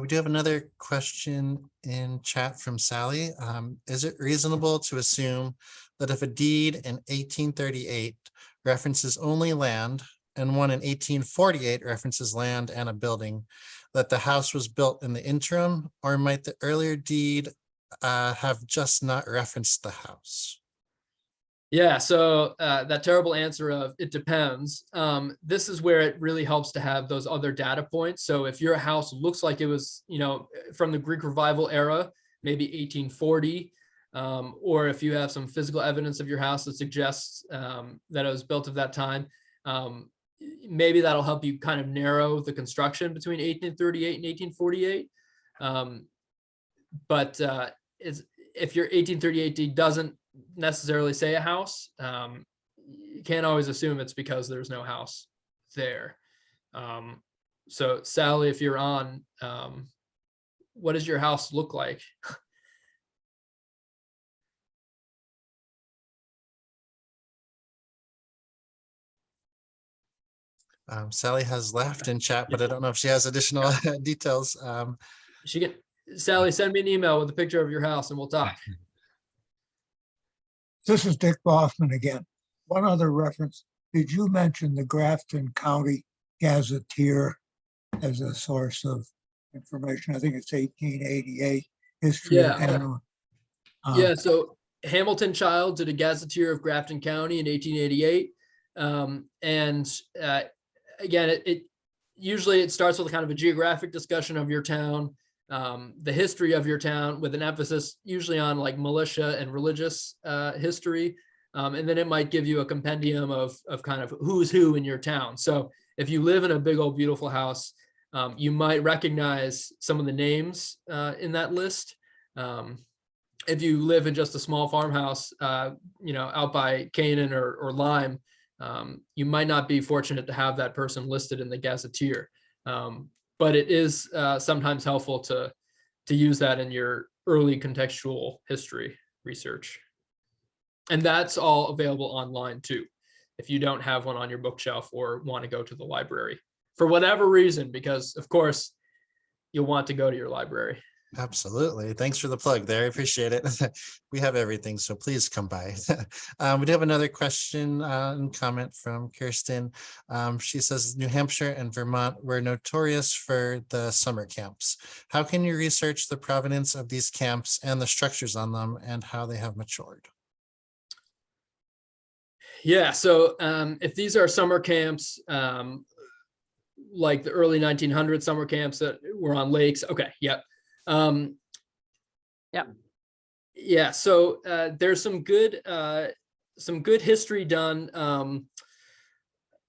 We do have another question in chat from Sally. Is it reasonable to assume that if a deed in 1838 references only land and one in 1848 references land and a building, that the house was built in the interim, or might the earlier deed have just not referenced the house? Yeah, so that terrible answer of it depends. This is where it really helps to have those other data points. So if your house looks like it was, from the Greek Revival era, maybe 1840, or if you have some physical evidence of your house that suggests that it was built at that time, maybe that'll help you kind of narrow the construction between 1838 and 1848. But if your 1838 deed doesn't necessarily say a house, you can't always assume it's because there's no house there. So Sally, if you're on, what does your house look like? Sally has left in chat, but I don't know if she has additional details. Sally, send me an email with a picture of your house and we'll talk. This is Dick Boffman again. One other reference. Did you mention the Grafton County Gazetteer as a source of information? I think it's 1888 history. Yeah. Yeah. So Hamilton Child did a Gazetteer of Grafton County in 1888. Again, it usually starts with kind of a geographic discussion of your town, the history of your town, with an emphasis usually on like militia and religious history. And then it might give you a compendium of kind of who's who in your town. So if you live in a big old beautiful house, you might recognize some of the names in that list. If you live in just a small farmhouse, out by Canaan or Lyme, you might not be fortunate to have that person listed in the Gazetteer. But it is sometimes helpful to use that in your early contextual history research. And that's all available online too, if you don't have one on your bookshelf or want to go to the library for whatever reason, because of course you'll want to go to your library. Absolutely. Thanks for the plug there. I appreciate it. We have everything, so please come by. We do have another question and comment from Kirsten. She says New Hampshire and Vermont were notorious for the summer camps. How can you research the provenance of these camps and the structures on them and how they have matured? Yeah, so if these are summer camps, like the early 1900s summer camps that were on lakes, okay, yep. Yeah, so there's some good history done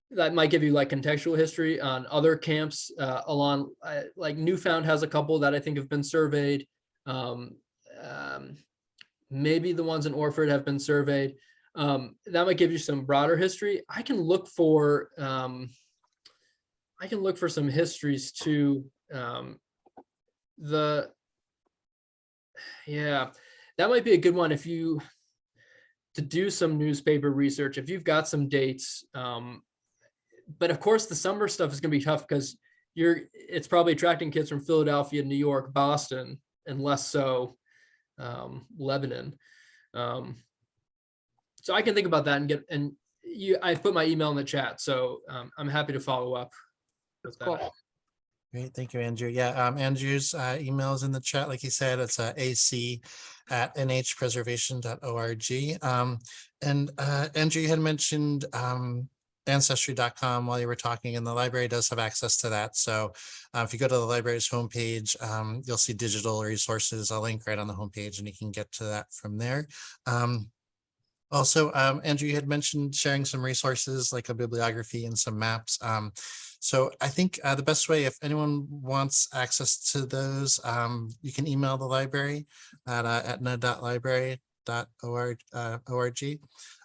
that might give you like contextual history on other camps along, like Newfound has a couple that I think have been surveyed. Maybe the ones in Orford have been surveyed. That might give you some broader history. I can look for some histories too. That might be a good one to do some newspaper research if you've got some dates. But of course the summer stuff is going to be tough because it's probably attracting kids from Philadelphia, New York, Boston, and less so Lebanon. So I can think about that and I put my email in the chat, so I'm happy to follow up with that. Cool. Great, thank you, Andrew. Yeah, Andrew's email is in the chat. Like he said, it's ac@nhpreservation.org. And Andrew, you had mentioned ancestry.com while you were talking, and the library does have access to that. So if you go to the library's homepage, you'll see digital resources. I'll link right on the homepage, and you can get to that from there. Also, Andrew, you had mentioned sharing some resources like a bibliography and some maps. So I think the best way, if anyone wants access to those, you can email the library at etna.library.org.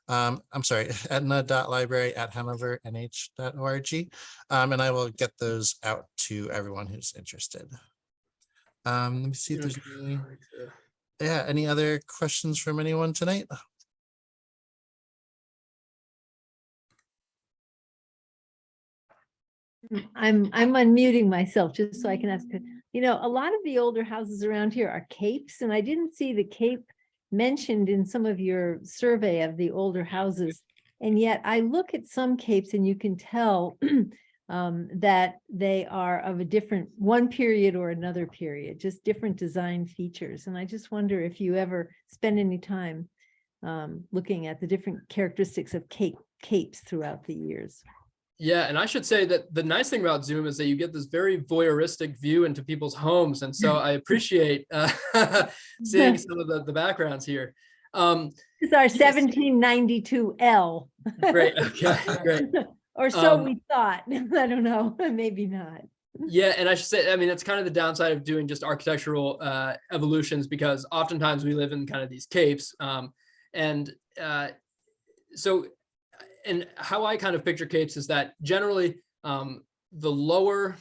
I'm sorry, etna.library@hanovernh.org. And I will get those out to everyone who's interested. Let me see if there's any other questions from anyone tonight. I'm unmuting myself just so I can ask. You know, a lot of the older houses around here are capes, and I didn't see the cape mentioned in some of your survey of the older houses. And yet I look at some capes and you can tell that they are of a different one period or another period, just different design features. And I just wonder if you ever spend any time looking at the different characteristics of capes throughout the years. Yeah, and I should say that the nice thing about Zoom is that you get this very voyeuristic view into people's homes. And so I appreciate seeing some of the backgrounds here. This is our 1792L. Great, okay, great. Or so we thought. I don't know, maybe not. Yeah, and I should say, I mean, that's kind of the downside of doing just architectural evolutions, because oftentimes we live in kind of these capes. And how I kind of picture capes is that generally the lower,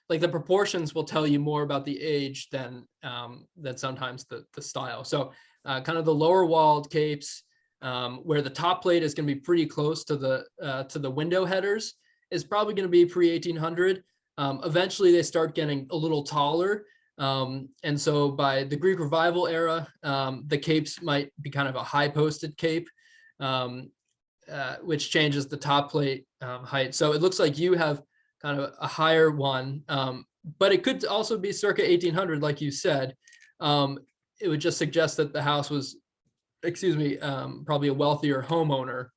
like the proportions will tell you more about the age than sometimes the style. So kind of the lower walled capes where the top plate is going to be pretty close to the window headers is probably going to be pre-1800. Eventually they start getting a little taller. And so by the Greek Revival era, the capes might be kind of a high posted cape. Which changes the top plate height. So it looks like you have kind of a higher one, but it could also be circa 1800, like you said. It would just suggest that the house was, probably a wealthier homeowner.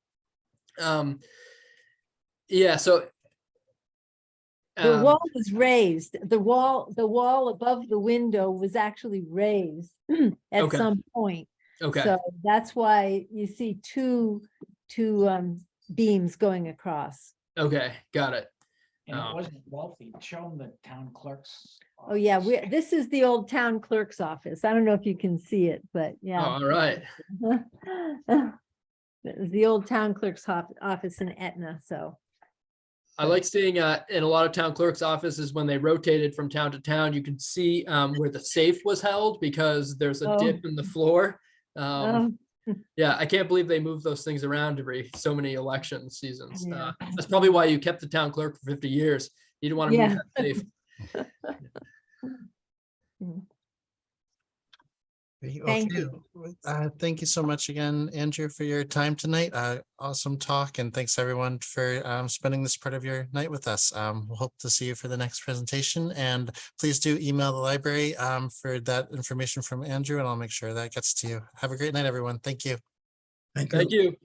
Yeah, so. The wall was raised. The wall above the window was actually raised at some point. Okay. So that's why you see two beams going across. Okay, got it. And it wasn't wealthy. Show them the town clerk's Oh yeah, office. this is the old town clerk's office. I don't know if you can see it, but yeah. All right. It was the old town clerk's office in Etna. So I like seeing in a lot of town clerk's offices when they rotated from town to town, you can see where the safe was held because there's a dip in the floor. Yeah, I can't believe they moved those things around every so many election seasons. Yeah. That's probably why you kept the town clerk for 50 years. You didn't want to move that safe. Thank you. Thank you so much again, Andrew, for your time tonight. Awesome talk, and thanks everyone for spending this part of your night with us. We'll hope to see you for the next presentation, and please do email the library for that information from Andrew, and I'll make sure that gets to you. Have a great night, everyone. Thank you. Thank you. Thank you.